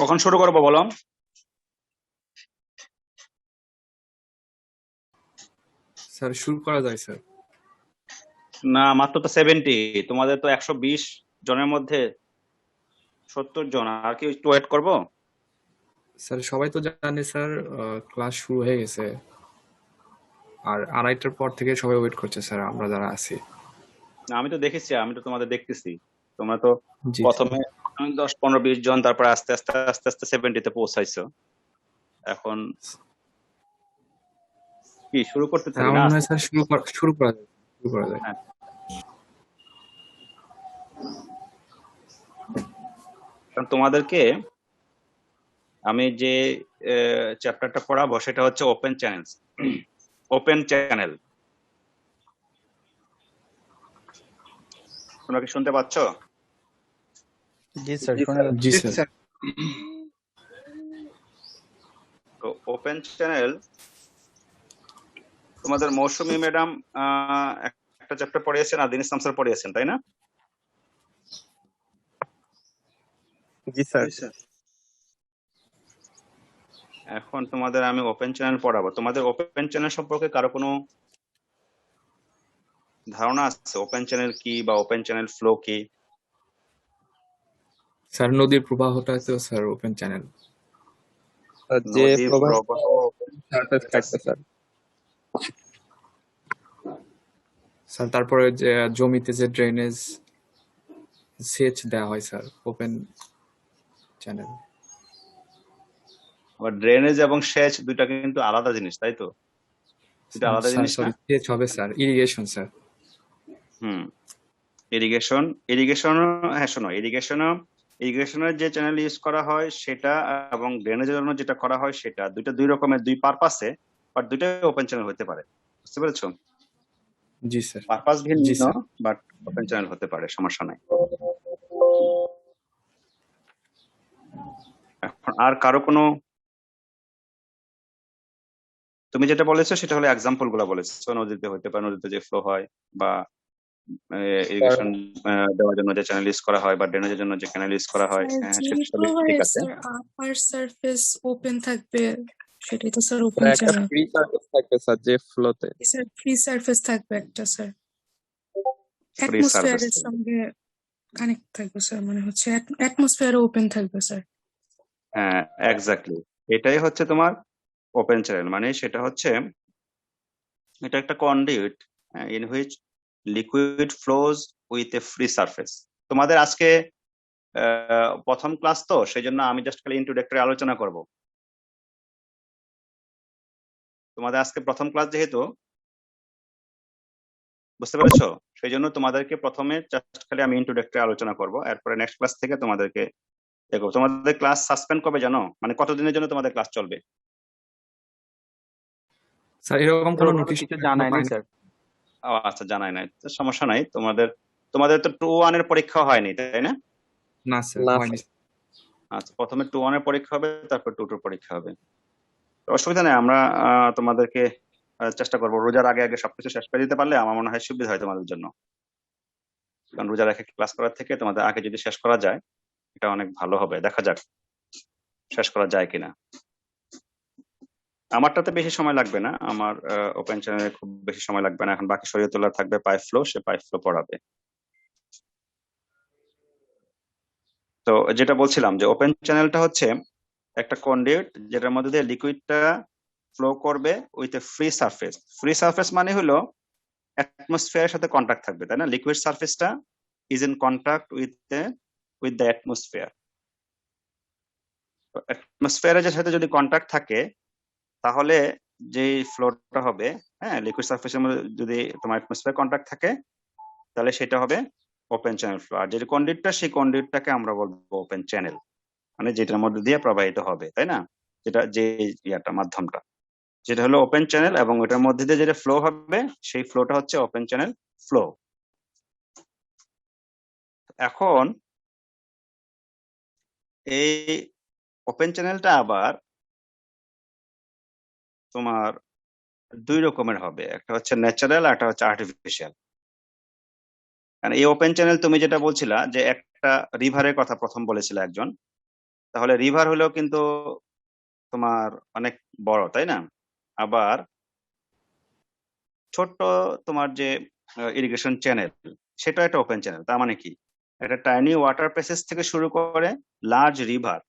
কখন শুরু করবো বলো? স্যার শুরু করা যায় স্যার। না, মাত্র তো 70। তোমাদের তো 120 জনের মধ্যে 70 জন, আর কি একটু ওয়েট করবো? স্যার সবাই তো জানে স্যার, ক্লাস শুরু হয়ে গেছে। আর আড়াইটার পর থেকে সবাই ওয়েট করছে স্যার, আমরা যারা আছি। না, আমি তো দেখেছি, আমি তো তোমাদের দেখতেছি। তোমরা তো জি স্যার। প্রথমে 10, 15, 20 জন, তারপর আস্তে আস্তে আস্তে আস্তে 70-তে পৌঁছাইছো। এখন কি শুরু করতে স্যার থাকি আমার না মনে হয় আস্তে স্যার আস্তে? শুরু করা যায়। হ্যাঁ। কারণ তোমাদেরকে আমি যে চ্যাপ্টারটা পড়াবো সেটা হচ্ছে ওপেন চ্যানেল। ওপেন চ্যানেল, তোমরা কি শুনতে পাচ্ছ? জি স্যার, শোনা জি যাচ্ছে। স্যার। তো ওপেন চ্যানেল তোমাদের মৌসুমী ম্যাডাম একটা চ্যাপ্টার পড়িয়েছেন আর দিন ইসলাম স্যার পড়িয়েছেন, তাই না? জি স্যার। এখন তোমাদের আমি ওপেন চ্যানেল পড়াবো। তোমাদের ওপেন চ্যানেল সম্পর্কে কারো কোনো ধারণা আছে? ওপেন চ্যানেল কি বা ওপেন চ্যানেল ফ্লো কি? স্যার নদীর প্রবাহটা তো স্যার ওপেন চ্যানেল। আর যে নদীর প্রবাহ প্রবাহ সারফেস থাকবে স্যার। স্যার তারপরে যে জমিতে যে ড্রেনেজ সেচ দেওয়া হয় স্যার, ওপেন চ্যানেল। আবার ড্রেনেজ এবং সেচ দুইটা কিন্তু আলাদা জিনিস, তাই তো? দুইটা আলাদা স্যার জিনিস না? সরি, সেচ হবে স্যার, ইরিগেশন স্যার। হুম। ইরিগেশন, ইরিগেশন, হ্যাঁ শোনো, ইরিগেশনের যে চ্যানেল ইউজ করা হয় সেটা, এবং ড্রেনেজের জন্য যেটা করা হয় সেটা, দুইটা দুই রকমের, দুই পারপাসে, বাট দুইটাই ওপেন চ্যানেল হতে পারে। বুঝতে পেরেছো? জি স্যার। পারপাস জি ভিন্ন, স্যার। বাট ওপেন চ্যানেল হতে পারে, সমস্যা নাই। এখন আর কারো কোনো, তুমি যেটা বলেছো সেটা হলো এক্সাম্পল গুলা বলেছো, নদীতে হতে পারে, নদীতে যে ফ্লো হয়, বা স্যার ইরিগেশন দেওয়ার জন্য যে চ্যানেল ইউজ করা হয়, বা ড্রেনেজের জন্য যে চ্যানেল ইউজ করা হয়, স্যার হ্যাঁ যেই সেটা সবই ঠিক প্রবাহে আছে। স্যার আপার সারফেস ওপেন থাকবে সেটাই তো স্যার ওপেন স্যার একটা চ্যানেল। ফ্রি সার্ভিস থাকবে স্যার যে ফ্লোতে। স্যার ফ্রি সারফেস থাকবে একটা স্যার, ফ্রি সার্ভিস। অ্যাটমসফিয়ারের সঙ্গে কানেক্ট থাকবে স্যার, মানে হচ্ছে অ্যাটমসফিয়ারও ওপেন থাকবে স্যার। হ্যাঁ, এক্স্যাক্টলি, এটাই হচ্ছে তোমার ওপেন চ্যানেল। মানে সেটা হচ্ছে, এটা একটা conduit in which liquid flows with a free surface. তোমাদের আজকে প্রথম ক্লাস, তো সেই জন্য আমি জাস্ট খালি ইন্ট্রোডাক্টরি আলোচনা করব। তোমাদের আজকে প্রথম ক্লাস যেহেতু, বুঝতে পেরেছো, সেই জন্য তোমাদেরকে প্রথমে জাস্ট খালি আমি ইন্ট্রোডাক্টরি আলোচনা করব, এরপরে নেক্সট ক্লাস থেকে তোমাদেরকে দেখো। তোমাদের ক্লাস সাসপেন্ড কবে জানো? মানে কতদিনের জন্য তোমাদের ক্লাস চলবে? স্যার এরকম কোনো ওভাবে নোটিশ কিছু জানায়নি স্যার। ও আচ্ছা, জানাই নাই তো, সমস্যা নাই। তোমাদের তোমাদের তো 2-1 এর পরীক্ষা হয়নি, তাই না? না স্যার, না হয়নি। স্যার। আচ্ছা, প্রথমে 2-1 এর পরীক্ষা হবে, তারপর 2-2 পরীক্ষা হবে। তো অসুবিধা নেই, আমরা তোমাদেরকে চেষ্টা করবো রোজার আগে আগে সবকিছু শেষ করে দিতে পারলে আমার মনে হয় সুবিধা হয় তোমাদের জন্য। কারণ রোজার রেখে ক্লাস করার থেকে তোমাদের আগে যদি শেষ করা যায়, এটা অনেক ভালো হবে। দেখা যাক শেষ করা যায় কিনা। আমারটাতে বেশি সময় লাগবে না, আমার ওপেন চ্যানেলে খুব বেশি সময় লাগবে না। এখন বাকি শরীয়তুল্লাহ থাকবে পাইপ ফ্লো, সে পাইপ ফ্লো পড়াবে। তো যেটা বলছিলাম যে ওপেন চ্যানেলটা হচ্ছে একটা কন্ডিউট যেটার মধ্যে দিয়ে লিকুইডটা ফ্লো করবে with a free surface. Free surface মানে হলো অ্যাটমসফিয়ারের সাথে কন্টাক্ট থাকবে, তাই না? লিকুইড সারফেসটা is in contact with the atmosphere. অ্যাটমসফিয়ারের সাথে যদি কন্টাক্ট থাকে, তাহলে যে ফ্লোটা হবে, হ্যাঁ, লিকুইড সারফেসের মধ্যে যদি তোমার অ্যাটমসফিয়ার কন্টাক্ট থাকে, তাহলে সেটা হবে ওপেন চ্যানেল ফ্লো। আর যে কন্ডিউটটা, সেই কন্ডিউটটাকে আমরা বলবো ওপেন চ্যানেল, মানে যেটার মধ্যে দিয়ে প্রবাহিত হবে, তাই না? যেটা যে ইয়াটা মাধ্যমটা, যেটা হলো ওপেন চ্যানেল, এবং এটার মধ্যে দিয়ে যেটা ফ্লো হবে, সেই ফ্লোটা হচ্ছে ওপেন চ্যানেল ফ্লো। এখন এই ওপেন চ্যানেলটা আবার তোমার দুই রকমের হবে, একটা হচ্ছে ন্যাচারাল, আর একটা হচ্ছে আর্টিফিশিয়াল। কারণ এই ওপেন চ্যানেল, তুমি যেটা বলছিলা যে একটা রিভারের কথা প্রথম বলেছিল একজন, তাহলে রিভার হলেও কিন্তু তোমার অনেক বড়, তাই না? আবার ছোট্ট তোমার যে ইরিগেশন চ্যানেল, সেটা একটা ওপেন চ্যানেল। তার মানে কি, একটা টাইনি ওয়াটার প্যাসেজ থেকে শুরু করে লার্জ রিভার,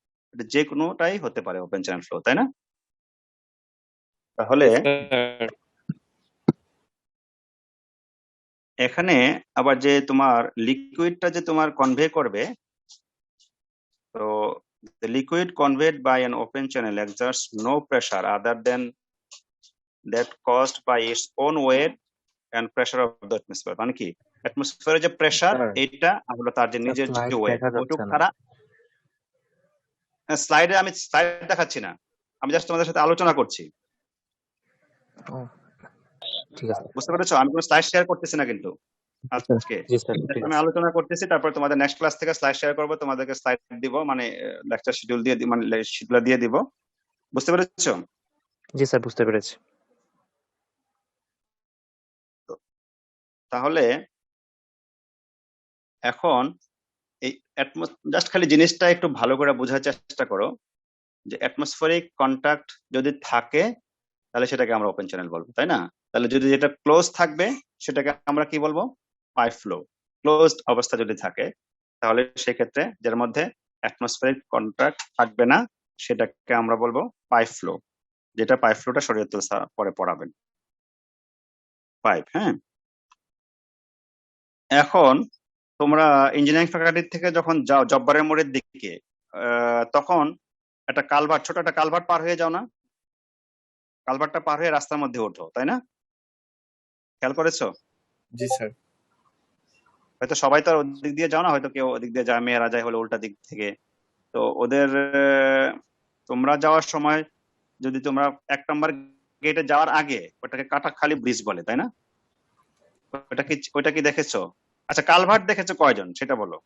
যে কোনোটাই হতে পারে ওপেন চ্যানেল ফ্লো, তাই না? তাহলে Yes, sir. এখানে আবার যে তোমার লিকুইডটা যে তোমার কনভে করবে, তো the liquid conveyed by an open channel exerts no pressure other than that caused by its own weight and pressure of the atmosphere। মানে কি, অ্যাটমসফিয়ারের যে প্রেসার, স্যার এটা হলো তার যে নিজের স্লাইড যে ওয়েট, দেখা যাচ্ছে ওইটুকু না। তারা স্লাইডে, আমি স্লাইড দেখাচ্ছি না, আমি জাস্ট তোমাদের সাথে আলোচনা করছি। ও, ঠিক আছে। বুঝতে পেরেছো? আমি কোনো স্লাইড শেয়ার করতেছি না কিন্তু আজকে, জি স্যার, ঠিক আমি আছে। আলোচনা করতেছি, তারপর তোমাদের নেক্সট ক্লাস থেকে স্লাইড শেয়ার করবো, তোমাদেরকে স্লাইড দিব, মানে লেকচার শিডিউল দিয়ে মানে শিডিউল দিয়ে দিব। বুঝতে পেরেছো? জি স্যার, বুঝতে পেরেছি। তাহলে এখন এই জাস্ট খালি জিনিসটা একটু ভালো করে বোঝার চেষ্টা করো, যে অ্যাটমসফেরিক কন্টাক্ট যদি থাকে তাহলে সেটাকে আমরা ওপেন চ্যানেল বলবো, তাই না? তাহলে যদি যেটা ক্লোজ থাকবে সেটাকে আমরা কি বলবো? Pipe flow. ক্লোজড অবস্থা যদি থাকে তাহলে সেক্ষেত্রে যার মধ্যে অ্যাটমসফেরিক কন্টাক্ট থাকবে না সেটাকে আমরা বলবো পাইপ ফ্লো, যেটা পাইপ ফ্লোটা শরীয়তুল স্যার পরে পড়াবেন। পাইপ, হ্যাঁ। এখন তোমরা ইঞ্জিনিয়ারিং ফ্যাকাল্টি থেকে যখন যাও জব্বারের মোড়ের দিকে, তখন একটা কালভার্ট, ছোট একটা কালভার্ট পার হয়ে যাও না? কালভার্টটা পার হয়ে রাস্তার মধ্যে ওঠো, তাই না? খেয়াল করেছো? জি স্যার। হয়তো সবাই তো আর ওদিক দিয়ে যাও না, হয়তো কেউ ওদিক দিয়ে যায়, মেয়েরা যায় হলো উল্টা দিক থেকে। তো ওদের তোমরা যাওয়ার সময় যদি তোমরা 1 নম্বর গেটে যাওয়ার আগে ওটাকে কাটাখালি ব্রিজ বলে, তাই না? ওইটা কি দেখেছো? আচ্ছা, কালভার্ট দেখেছো কয়জন সেটা বলো?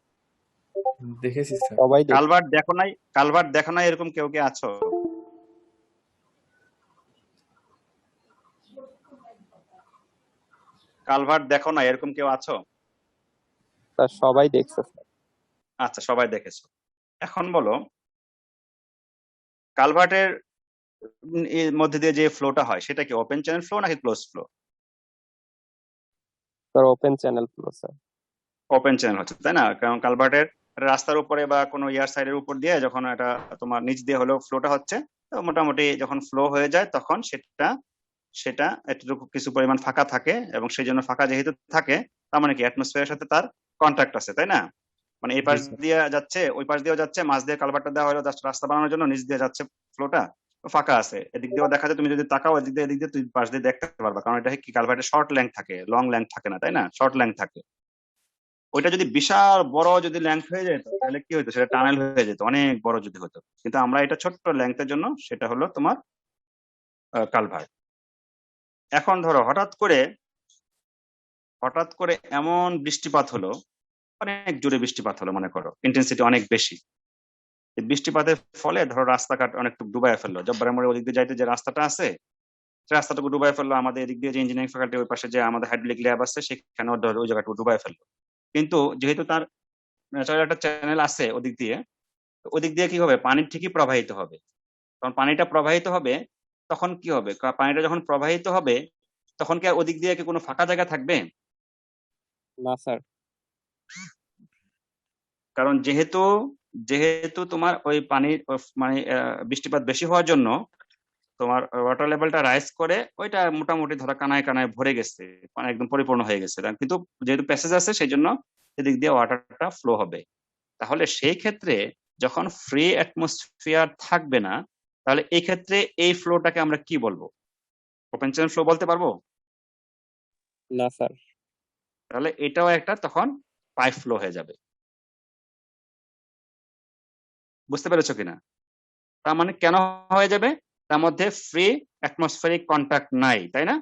দেখেছি স্যার। সবাই দেখে। কালভার্ট দেখো নাই এরকম কেউ কি আছো? কালভার্ট দেখো না এরকম কেউ আছো? স্যার সবাই দেখছে স্যার। আচ্ছা, সবাই দেখেছো। এখন বলো, কালভার্টের এর মধ্যে দিয়ে যে ফ্লোটা হয় সেটা কি ওপেন চ্যানেল ফ্লো নাকি close flow? Sir open channel flow sir. Open channel হচ্ছে, তাই না? কারণ কালভার্টের রাস্তার উপরে বা কোনো ইয়ার সাইডের উপর দিয়ে যখন এটা তোমার নিচ দিয়ে হলো ফ্লোটা হচ্ছে, তো মোটামুটি যখন ফ্লো হয়ে যায় তখন সেটা একটু কিছু পরিমাণ ফাঁকা থাকে, এবং সেই জন্য ফাঁকা যেহেতু থাকে তার মানে কি অ্যাটমসফিয়ারের সাথে তার কন্ট্যাক্ট আছে, তাই না? মানে এই পাশ জি, স্যার। দিয়ে যাচ্ছে, ওই পাশ দিয়েও যাচ্ছে, মাঝ দিয়ে কালভার্টটা দেওয়া হলো জাস্ট রাস্তা বানানোর জন্য, নিচ দিয়ে যাচ্ছে ফ্লোটা, ফাঁকা আছে। এদিক দিয়েও দেখা যায়, তুমি যদি তাকাও এদিক দিয়ে তুই পাশ দিয়ে দেখতে পারবা, কারণ এটা কি কালভার্টের শর্ট লেন্থ থাকে, লং লেন্থ থাকে না, তাই না? শর্ট লেন্থ থাকে। ওইটা যদি বিশাল বড় যদি লেন্থ হয়ে যেত তাহলে কি হতো? সেটা টানেল হয়ে যেত, অনেক বড় যদি হতো। কিন্তু আমরা এটা ছোট্ট লেন্থের জন্য সেটা হলো তোমার কালভার্ট। এখন ধরো হঠাৎ করে এমন বৃষ্টিপাত হলো, অনেক জোরে বৃষ্টিপাত হলো, মনে করো ইন্টেন্সিটি অনেক বেশি। এই বৃষ্টিপাতের ফলে ধরো রাস্তাঘাট অনেক ডুবাই ফেললো, জব্বারের মোড়ে ওদিক দিয়ে যাইতে যে রাস্তাটা আছে সে রাস্তাটুকু ডুবাই ফেললো, আমাদের এদিক দিয়ে যে ইঞ্জিনিয়ারিং ফ্যাকাল্টি ওই পাশে যে আমাদের হাইড্রোলিক ল্যাব আছে সেখানেও ধরো ওই জায়গাটুকু ডুবাই ফেললো। কিন্তু যেহেতু তার ন্যাচারাল একটা চ্যানেল আছে ওদিক দিয়ে, তো ওদিক দিয়ে কি হবে? পানি ঠিকই প্রবাহিত হবে। তখন পানিটা প্রবাহিত হবে, তখন কি হবে? পানিটা যখন প্রবাহিত হবে তখন কি আর ওদিক দিয়ে কি কোনো ফাঁকা জায়গা থাকবে? না স্যার। কারণ যেহেতু তোমার ওই পানির মানে বৃষ্টিপাত বেশি হওয়ার জন্য তোমার ওয়াটার লেভেলটা রাইজ করে ওইটা মোটামুটি ধরো কানায় কানায় ভরে গেছে, মানে একদম পরিপূর্ণ হয়ে গেছে, কিন্তু যেহেতু প্যাসেজ আছে সেই জন্য এদিক দিয়ে ওয়াটারটা ফ্লো হবে। তাহলে সেই ক্ষেত্রে যখন ফ্রি অ্যাটমসফিয়ার থাকবে না, তাহলে এই ক্ষেত্রে এই ফ্লোটাকে আমরা কি বলবো? ওপেন চ্যানেল ফ্লো বলতে পারবো? না স্যার। তাহলে এটাও একটা তখন পাইপ ফ্লো হয়ে যাবে। বুঝতে পেরেছো কিনা? তার মানে কেন হয়ে যাবে? তার মধ্যে ফ্রি অ্যাটমসফেরিক কন্ট্যাক্ট নাই, তাই না?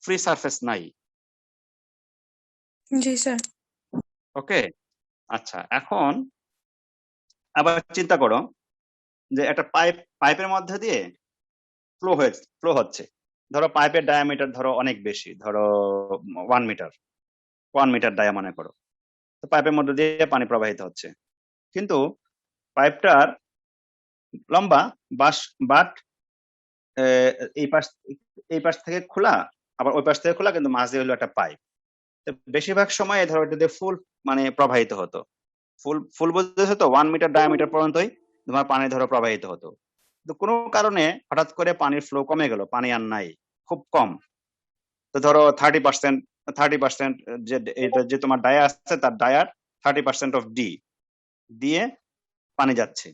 ফ্রি সারফেস নাই। জি স্যার। ওকে, আচ্ছা। এখন আবার চিন্তা করো যে একটা পাইপের মধ্যে দিয়ে ফ্লো হচ্ছে। ধরো পাইপের ডায়ামিটার ধরো অনেক বেশি, ধরো 1 মিটার ডায়া মনে করো। তো পাইপের মধ্যে দিয়ে পানি প্রবাহিত হচ্ছে, কিন্তু পাইপটার লম্বা বাস, বাট এই পাশ এই পাশ থেকে খোলা, আবার ওই পাশ থেকে খোলা, কিন্তু মাঝে হলো একটা পাইপ। বেশিরভাগ সময় এই ধরো এটা দিয়ে ফুল মানে প্রবাহিত হতো, ফুল ফুল বুঝতেছো তো, 1 মিটার ডায়ামিটার পর্যন্তই তোমার পানি ধরো প্রবাহিত হতো। কিন্তু কোনো কারণে হঠাৎ করে পানির ফ্লো কমে গেল, পানি আর নাই, খুব কম। তো ধরো 30% যে এটা যে তোমার ডায়া আছে তার ডায়ার 30% অফ ডি দিয়ে পানি যাচ্ছে।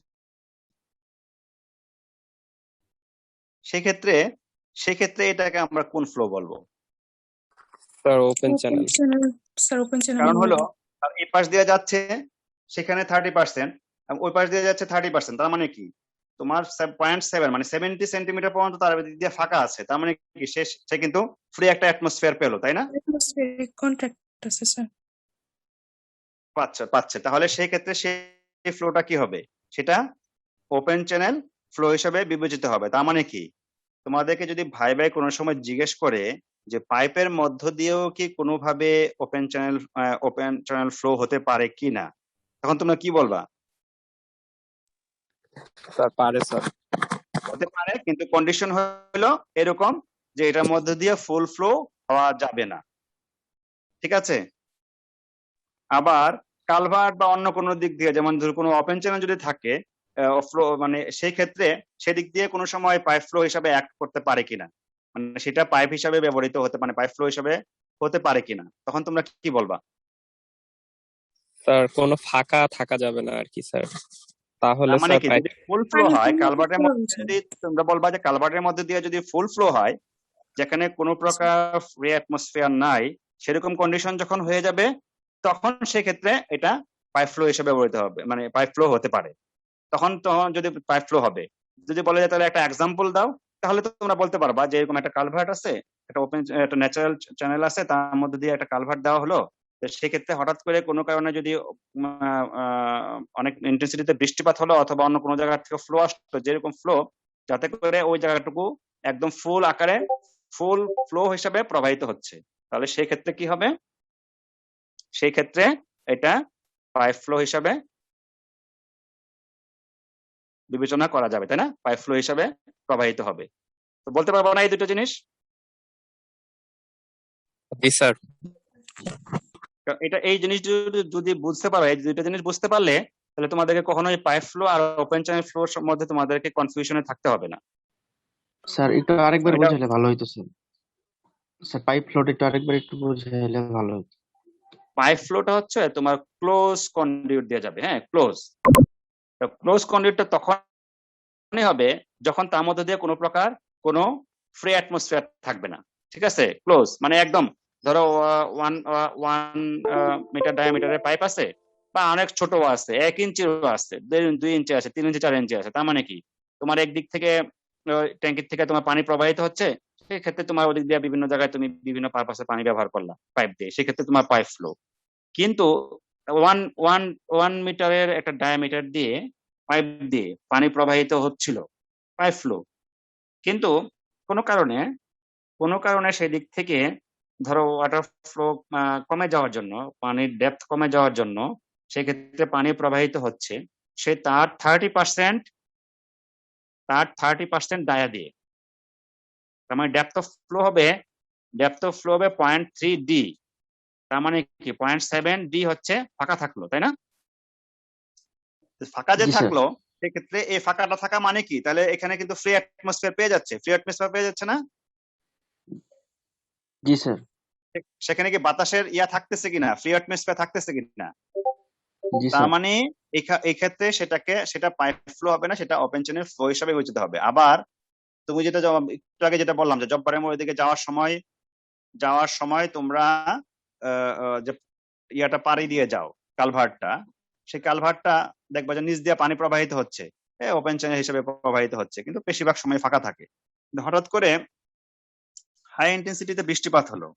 সেক্ষেত্রে সেক্ষেত্রে এটাকে আমরা কোন ফ্লো বলবো? Sir open open channel. Channel sir, open channel কারণ হলো আর এই পাশ দিয়ে যাচ্ছে সেখানে 30%, ওই পাশ দিয়ে যাচ্ছে 30%, তার মানে কি তোমার 0.7 মানে 70 সেন্টিমিটার পর্যন্ত তার দিক দিয়ে ফাঁকা আছে, তার মানে কি সে কিন্তু ফ্রি একটা অ্যাটমসফিয়ার পেলো, তাই না? অ্যাটমসফিয়ারিক কন্ট্যাক্ট আছে স্যার। পাচ্ছে পাচ্ছে, তাহলে সেই ক্ষেত্রে সেই ফ্লোটা কি হবে? সেটা ওপেন চ্যানেল ফ্লো হিসেবে বিবেচিত হবে। তার মানে কি তোমাদেরকে যদি ভাই ভাই কোনো সময় জিজ্ঞেস করে যে পাইপের মধ্য দিয়েও কি কোনোভাবে ওপেন চ্যানেল ফ্লো হতে পারে কিনা, তখন তোমরা কি বলবা? স্যার পারে স্যার। হতে পারে, কিন্তু কন্ডিশন হলো এরকম যে এটার মধ্য দিয়ে ফুল ফ্লো হওয়া যাবে না, ঠিক আছে? আবার কালভার্ট বা অন্য কোনো দিক দিয়ে, যেমন ধর কোনো ওপেন চ্যানেল যদি থাকে ফ্লো, মানে সেই ক্ষেত্রে সেদিক দিয়ে কোনো সময় পাইপ ফ্লো হিসাবে অ্যাক্ট করতে পারে কিনা, মানে সেটা পাইপ হিসাবে ব্যবহৃত হতে মানে পাইপ ফ্লো হিসাবে হতে পারে কিনা, তখন তোমরা কি বলবা? স্যার কোনো ফাঁকা থাকা যাবে না আর কি স্যার, তাহলে তার মানে স্যার কি পাইপ। যদি ফুল ফ্লো পানি হয় কমলে কালভার্টের ফ্লো মধ্যে, হচ্ছে। যদি তোমরা বলবা যে কালভার্টের মধ্যে দিয়ে যদি ফুল ফ্লো হয়, যেখানে কোনো প্রকার ফ্রি অ্যাটমসফিয়ার নাই, সেরকম কন্ডিশন যখন হয়ে যাবে তখন সেক্ষেত্রে এটা পাইপ ফ্লো হিসেবে ব্যবহৃত হবে, মানে পাইপ ফ্লো হতে পারে। তখন যদি পাইপ ফ্লো হবে, যদি বলে যে তাহলে একটা এক্সাম্পল দাও, তাহলে তো তোমরা বলতে পারবা যে এরকম একটা কালভার্ট আছে, একটা ওপেন একটা ন্যাচারাল চ্যানেল আছে, তার মধ্যে দিয়ে একটা কালভার্ট দেওয়া হলো। তো সেক্ষেত্রে হঠাৎ করে কোনো কারণে যদি অনেক ইন্টেন্সিটিতে বৃষ্টিপাত হলো অথবা অন্য কোনো জায়গা থেকে ফ্লো আসলো, যেরকম ফ্লো যাতে করে ওই জায়গাটুকু একদম ফুল আকারে ফুল ফ্লো হিসাবে প্রবাহিত হচ্ছে, তাহলে সেই ক্ষেত্রে কি হবে? সেই ক্ষেত্রে এটা পাইপ ফ্লো হিসাবে বিবেচনা করা যাবে, তাই না? পাইপ ফ্লো হিসাবে প্রবাহিত হবে। তো বলতে পারবো না এই দুটো জিনিস? জি স্যার। এটা এই জিনিস যদি বুঝতে পারো, এই দুটো জিনিস বুঝতে পারলে তাহলে তোমাদেরকে কখনোই পাইপ ফ্লো আর ওপেন চ্যানেল ফ্লোর মধ্যে তোমাদেরকে কনফিউশনে থাকতে হবে না। স্যার একটু আরেকবার এটা বুঝাইলে ভালো হইতো স্যার। স্যার পাইপ ফ্লোট একটু আরেকবার একটু বুঝাইলে ভালো হতো। পাইপ ফ্লোটা হচ্ছে তোমার ক্লোজ কন্ডিউট দিয়ে যাবে, হ্যাঁ ক্লোজ। ক্লোজ কন্ডিউটটা তখনই হবে যখন তার মধ্যে দিয়ে কোনো প্রকার কোনো ফ্রি অ্যাটমসফিয়ার থাকবে না, ঠিক আছে? ক্লোজ মানে একদম ধরো 1 মিটার ডায়ামিটারের পাইপ আছে, বা অনেক ছোট আছে, 1 ইঞ্চিও আছে, 2 ইঞ্চি আছে, 3 ইঞ্চি 4 ইঞ্চি আছে। তার মানে কি তোমার একদিক থেকে ট্যাঙ্কির থেকে তোমার পানি প্রবাহিত হচ্ছে, সেক্ষেত্রে তোমার ওদিক দিয়ে বিভিন্ন জায়গায় তুমি বিভিন্ন পারপাসে পানি ব্যবহার করলা পাইপ দিয়ে, সেক্ষেত্রে তোমার পাইপ ফ্লো। কিন্তু ওয়ান ওয়ান 1 মিটারের একটা ডায়ামিটার দিয়ে পাইপ দিয়ে পানি প্রবাহিত হচ্ছিল, পাইপ ফ্লো। কিন্তু কোনো কারণে সেই দিক থেকে ধরো ওয়াটার ফ্লো কমে যাওয়ার জন্য, পানির ডেপথ কমে যাওয়ার জন্য সেক্ষেত্রে পানি প্রবাহিত হচ্ছে, সে তার 30% ডায়া দিয়ে। তার মানে ডেপথ অফ ফ্লো হবে 0.3 ডি। তার মানে কি 0.7 ডি হচ্ছে ফাঁকা থাকলো, তাই না? ফাঁকা যে জি স্যার। থাকলো সেক্ষেত্রে এই ফাঁকাটা থাকা মানে কি, তাহলে এখানে কিন্তু ফ্রি অ্যাটমসফিয়ার পেয়ে যাচ্ছে, ফ্রি অ্যাটমসফিয়ার পেয়ে যাচ্ছে না? জি স্যার। সেখানে কি বাতাসের ইয়া থাকতেছে কিনা, ফ্রি অ্যাটমসফিয়ার থাকতেছে কিনা? জি তার স্যার। মানে এই ক্ষেত্রে সেটা পাইপ ফ্লো হবে না, সেটা ওপেন চ্যানেল ফ্লো হিসাবে বিবেচিত হবে। আবার তুমি যেটা একটু আগে যেটা বললাম যে জব্বারের মোড়ের দিকে যাওয়ার সময় তোমরা যে ইয়াটা পাড়ি দিয়ে যাও কালভার্টটা, সেই কালভার্টটা দেখবা যে নিচ দিয়ে পানি প্রবাহিত হচ্ছে, ওপেন চ্যানেল হিসেবে প্রবাহিত হচ্ছে, কিন্তু বেশিরভাগ সময় ফাঁকা থাকে। কিন্তু হঠাৎ করে হাই ইন্টেন্সিটিতে বৃষ্টিপাত হলো,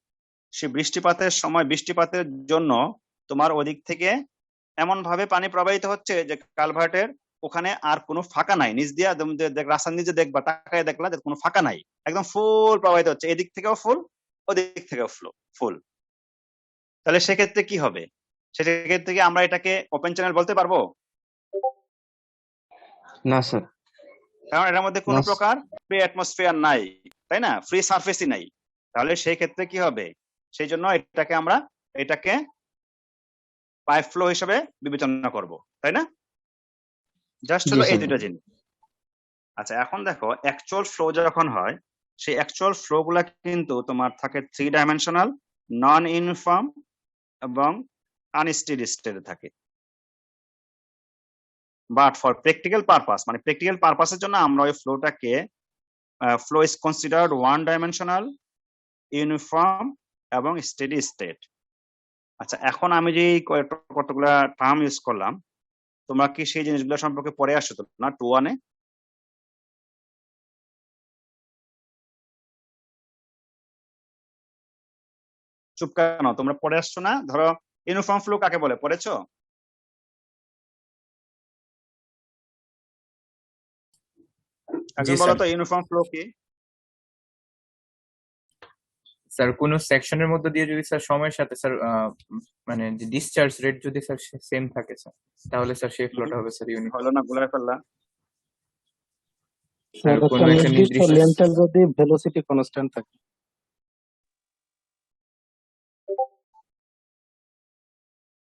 সেই বৃষ্টিপাতের জন্য তোমার ওদিক থেকে এমন ভাবে পানি প্রবাহিত হচ্ছে যে কালভার্টের ওখানে আর কোনো ফাঁকা নাই, নিচ দিয়া রাস্তার নিচে দেখবা, তাকায় দেখলা যে কোনো ফাঁকা নাই, একদম ফুল প্রবাহিত হচ্ছে, এদিক থেকেও ফুল ওদিক থেকেও ফুল। তাহলে সেক্ষেত্রে কি হবে? সেক্ষেত্রে কি আমরা এটাকে ওপেন চ্যানেল বলতে পারবো? না স্যার। কারণ এটার মধ্যে কোনো না প্রকার ফ্রি অ্যাটমসফিয়ার নাই, তাই না, ফ্রি সারফেসই নাই। তাহলে সেই ক্ষেত্রে কি হবে, সেই জন্য এটাকে পাইপ ফ্লো হিসেবে বিবেচনা করব, তাই না? জাস্ট জি হলো এই স্যার। দুটো জিনিস। আচ্ছা এখন দেখো অ্যাকচুয়াল ফ্লো যখন হয়, সেই অ্যাকচুয়াল ফ্লো গুলা কিন্তু তোমার থাকে 3 ডাইমেনশনাল, নন ইউনিফর্ম এবং আনস্টেডি স্টেটে থাকে। বাট ফর প্র্যাকটিক্যাল পারপাস, মানে প্র্যাকটিক্যাল পারপাসের জন্য আমরা ওই ফ্লোটাকে flow is considered 1 dimensional, uniform এবং স্টেডি স্টেট। আচ্ছা এখন আমি যে কতগুলা টার্ম ইউজ করলাম, তোমরা কি সেই জিনিসগুলো সম্পর্কে পড়ে আসছো তো না 2-1 এ? চুপ কেন, তোমরা পড়ে আসছো না? ধরো ইউনিফর্ম ফ্লো কাকে বলে পড়েছো? জি একজন বলো স্যার। তো ইউনিফর্ম ফ্লো কি? স্যার কোন সেকশনের মধ্যে দিয়ে যদি স্যার সময়ের সাথে স্যার মানে যে ডিসচার্জ রেট যদি স্যার সেম থাকে স্যার, তাহলে স্যার সেই ফ্লোটা হবে স্যার ইউনিফর্ম। হলো না, গুলাই ফেললা। স্যার স্যার কোনো একটা একটা নির্দিষ্ট নির্দিষ্ট লেন্থের যদি ভেলোসিটি কনস্ট্যান্ট থাকে।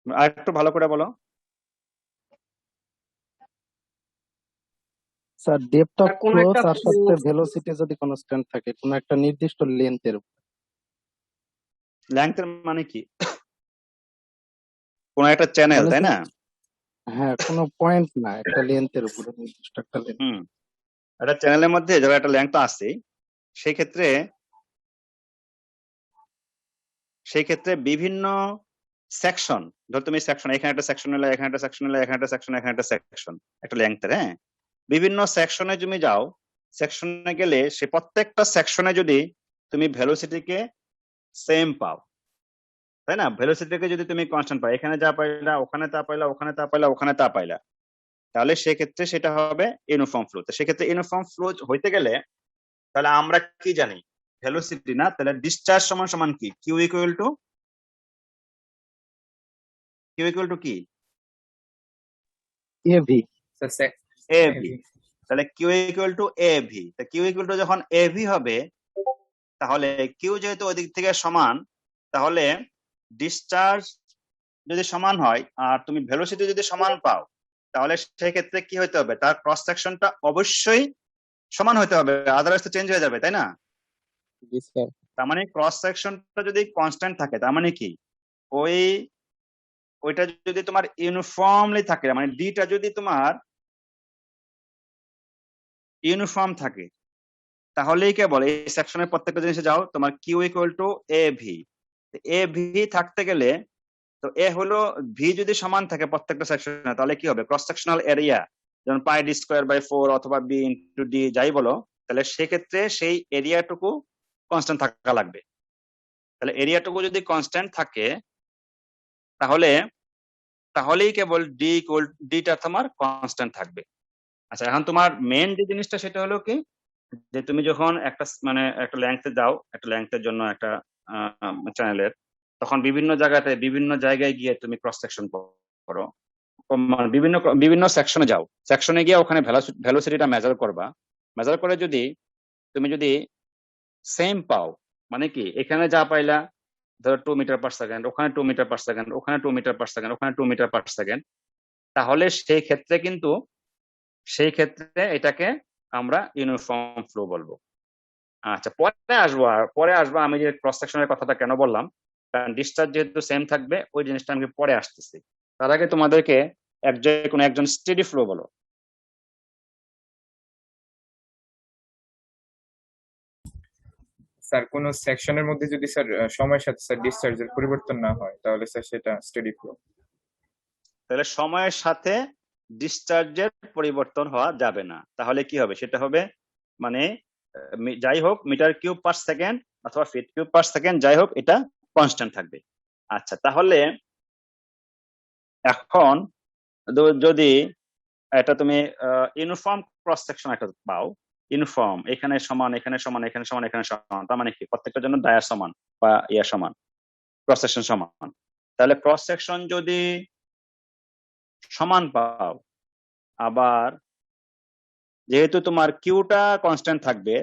আর একটু ভালো করে বলো। স্যার ডেপথ অফ কোন ফ্লো একটা তার সাথে ভেলোসিটি যদি কনস্ট্যান্ট থাকে কোন একটা নির্দিষ্ট লেন্থের। লেংথের মানে কি? কোন একটা চ্যানেল, মানে তাই না? হ্যাঁ কোনো পয়েন্ট না, একটা লেন্থের উপরে নির্দিষ্ট একটা লেন্থ। হুম, একটা চ্যানেলের মধ্যে ধরো একটা লেংথ আছে, সেই ক্ষেত্রে বিভিন্ন সেকশন, ধর তুমি সেকশন, এখানে একটা সেকশন নিলে, এখানে একটা সেকশন নিলে, এখানে একটা সেকশন, এখানে একটা সেকশন, একটা লেংথের, হ্যাঁ, বিভিন্ন সেকশনে তুমি যাও, সেকশনে গেলে সে প্রত্যেকটা সেকশনে যদি তুমি ভেলোসিটিকে সেম পাও, তাই না, ভেলোসিটিকে যদি তুমি কনস্ট্যান্ট পাও, এখানে যা পাইলা ওখানে তা পাইলা, ওখানে তা পাইলা ওখানে তা পাইলা, তাহলে সেক্ষেত্রে সেটা হবে ইউনিফর্ম ফ্লো। তো সেক্ষেত্রে ইউনিফর্ম ফ্লো হইতে গেলে তাহলে আমরা কি জানি, ভেলোসিটি না, তাহলে ডিসচার্জ সমান সমান কি, কিউ ইকুয়াল টু কি, এভি। Sir AV. তাহলে কিউ ইকুয়াল টু এভি, তা কিউ ইকুয়াল টু যখন এভি হবে, তাহলে কিউ যেহেতু ওই দিক থেকে সমান, তাহলে ডিসচার্জ যদি সমান হয় আর তুমি ভেলোসিটি যদি সমান পাও, তাহলে সেক্ষেত্রে কি হতে হবে, তার ক্রস সেকশনটা অবশ্যই সমান হতে হবে, আদারওয়াইজ তো চেঞ্জ হয়ে যাবে, তাই না? জি স্যার। তার মানে ক্রস সেকশনটা যদি কনস্ট্যান্ট থাকে, তার মানে কি, ওইটা যদি তোমার ইউনিফর্মলি থাকে, মানে ডিটা যদি তোমার ইউনিফর্ম থাকে, তাহলেই কেবল এই সেকশনের প্রত্যেকটা জিনিসে যাও, তোমার Q equal to A V. A V থাকতে গেলে তো এ হলো ভি যদি সমান থাকে প্রত্যেকটা সেকশনে, তাহলে কি হবে, ক্রস সেকশনাল এরিয়া, যেমন পাই ডি স্কোয়ার বাই 4 অথবা বি ইন্টু ডি যাই বলো, তাহলে সেক্ষেত্রে সেই এরিয়াটুকু কনস্ট্যান্ট থাকা লাগবে। তাহলে এরিয়াটুকু যদি কনস্ট্যান্ট থাকে, তাহলেই কেবল ডিটা তোমার কনস্ট্যান্ট থাকবে। আচ্ছা এখন তোমার মেন যে জিনিসটা সেটা হলো কি, যে তুমি যখন একটা মানে একটা লেংথে যাও, একটা লেংথের জন্য একটা চ্যানেলের, তখন বিভিন্ন জায়গায় গিয়ে তুমি ক্রস সেকশন করো, মানে বিভিন্ন সেকশনে যাও, সেকশনে গিয়ে ওখানে ভেলোসিটিটা মেজার করবা, মেজার করে তুমি যদি সেম পাও, মানে কি এখানে যা পাইলা ধরো 2 মিটার পার সেকেন্ড, ওখানে 2 মিটার পার সেকেন্ড, ওখানে 2 মিটার পার সেকেন্ড, ওখানে 2 মিটার পার সেকেন্ড, তাহলে সেই ক্ষেত্রে এটাকে আমরা ইউনিফর্ম ফ্লো বলবো। আচ্ছা পরে আসবো আমি যে ক্রস সেকশনের কথাটা কেন বললাম, কারণ ডিসচার্জ যেহেতু সেম থাকবে, ওই জিনিসটা আমি পরে আসতেছি। তার আগে তোমাদেরকে কোনো একজন স্টেডি ফ্লো বলো। স্যার কোন সেকশনের মধ্যে যদি স্যার সময়ের সাথে স্যার ডিসচার্জের পরিবর্তন না হয়, তাহলে স্যার সেটা স্টেডি ফ্লো। তাহলে সময়ের সাথে ডিসচার্জের পরিবর্তন হওয়া যাবে না, তাহলে কি হবে, সেটা হবে মানে যাই হোক মিটার কিউব পার সেকেন্ড অথবা ফিট কিউব পার সেকেন্ড, যাই হোক এটা কনস্ট্যান্ট থাকবে। আচ্ছা তাহলে এখন যদি এটা তুমি ইউনিফর্ম ক্রস সেকশন একটা পাও, ইউনিফর্ম এখানে সমান, এখানে সমান, এখানে সমান, এখানে সমান, তার মানে কি প্রত্যেকটার জন্য ডায়া সমান বা ইয়া সমান, ক্রস সেকশন সমান, তাহলে ক্রস সেকশন যদি সমান পাও, আবার যেহেতু তোমার কিউটা কনস্ট্যান্ট থাকবে,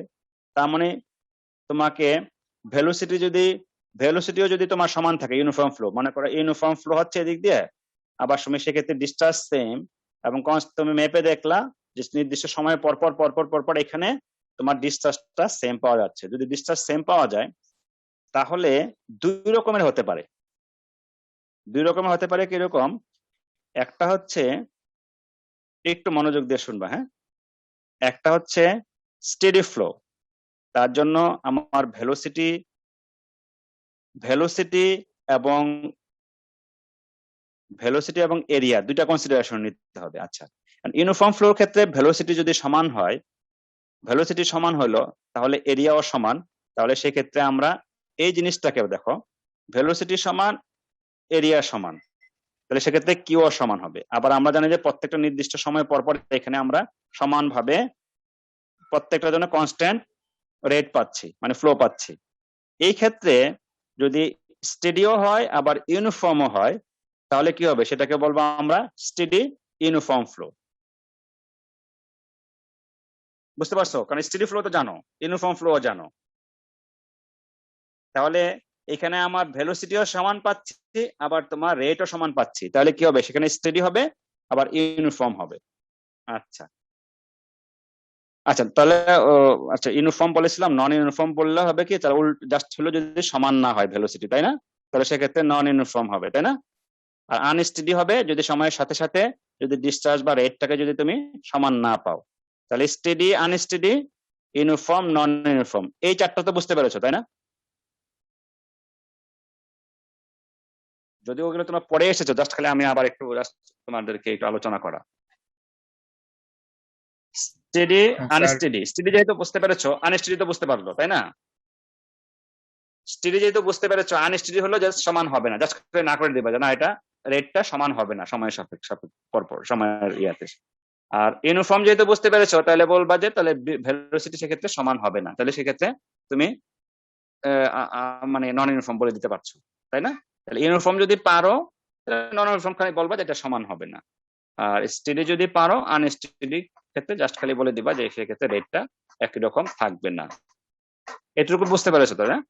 তার মানে তোমাকে ভেলোসিটিও যদি তোমার সমান থাকে, ইউনিফর্ম ফ্লো, মনে করো ইউনিফর্ম ফ্লো হচ্ছে এদিক দিয়ে, আবার তুমি সেক্ষেত্রে ডিসচার্জ সেম, এবং তুমি ম্যাপে দেখলা যে নির্দিষ্ট সময় পরপর এখানে তোমার ডিসচার্জটা সেম পাওয়া যাচ্ছে। যদি ডিসচার্জ সেম পাওয়া যায় তাহলে দুই রকমের হতে পারে। কিরকম? একটা হচ্ছে, একটু মনোযোগ দিয়ে শুনবা, হ্যাঁ। একটা হচ্ছে স্টেডি ফ্লো, তার জন্য আমার ভেলোসিটি এবং এরিয়া দুইটা কনসিডারেশন নিতে হবে। আচ্ছা, ইউনিফর্ম ফ্লোর ক্ষেত্রে ভেলোসিটি যদি সমান হয়, ভেলোসিটি সমান হলো তাহলে এরিয়াও সমান, তাহলে সেক্ষেত্রে আমরা এই জিনিসটাকে দেখো, ভেলোসিটি সমান এরিয়া সমান, তাহলে সেক্ষেত্রে কিউ সমান হবে। আবার আমরা জানি যে প্রত্যেকটা নির্দিষ্ট সময় পরপর এখানে আমরা সমানভাবে প্রত্যেকটার জন্য কনস্ট্যান্ট রেট পাচ্ছি, মানে ফ্লো পাচ্ছি। এই ক্ষেত্রে যদি স্টেডিও হয় আবার ইউনিফর্মও হয়, তাহলে কি হবে সেটাকে বলবো আমরা স্টেডি ইউনিফর্ম ফ্লো। বুঝতে পারছো? কারণ স্টেডি ফ্লো তো জানো, ইউনিফর্ম ফ্লো জানো। তাহলে এখানে আমার ভেলোসিটিও সমান পাচ্ছি, আবার তোমার রেটও সমান পাচ্ছি, তাহলে কি হবে সেখানে স্টেডি হবে আবার ইউনিফর্ম হবে। আচ্ছা তাহলে আচ্ছা, ইউনিফর্ম বলেছিলাম, নন ইউনিফর্ম বললে হবে কি, তাহলে জাস্ট হলো যদি সমান না হয় ভেলোসিটি, তাই না? তাহলে সেক্ষেত্রে নন ইউনিফর্ম হবে, তাই না? আর আনস্টেডি হবে যদি সময়ের সাথে সাথে যদি ডিসচার্জ বা রেটটাকে যদি তুমি সমান না পাও। তাহলে স্টেডি, আনস্টেডি, ইউনিফর্ম, নন ইউনিফর্ম, এই চারটা তো বুঝতে পেরেছো, তাই না? যদি ওগুলো তোমরা পড়ে এসেছো, জাস্ট খালি আমি আবার একটু তোমাদেরকে একটু আলোচনা করা। স্টেডি, আনস্টেডি, স্টেডি যেহেতু বুঝতে পেরেছো, আনস্টেডি তো বুঝতে পারলো, তাই না? স্টেডি যেহেতু বুঝতে পেরেছো, আনস্টেডি হলো জাস্ট সমান হবে না, জাস্ট না করে দিবা যে না এটা রেটটা সমান হবে না সময়ের সাপেক্ষ পরপর সময়ের ইয়াতে। আর ইউনিফর্ম যেহেতু বুঝতে পেরেছো, তাহলে বলবা যে তাহলে ভেলোসিটি সেক্ষেত্রে সমান হবে না, তাহলে সেক্ষেত্রে তুমি মানে নন ইউনিফর্ম বলে দিতে পারছো, তাই না? তাহলে ইউনিফর্ম যদি পারো, নন ইউনিফর্ম খালি বলবা যে এটা সমান হবে না। আর স্টেডি যদি পারো, আনস্টেডি ক্ষেত্রে জাস্ট খালি বলে দিবা যে সেক্ষেত্রে রেটটা একই রকম থাকবে না। এটুকু বুঝতে পেরেছো তো? হ্যাঁ,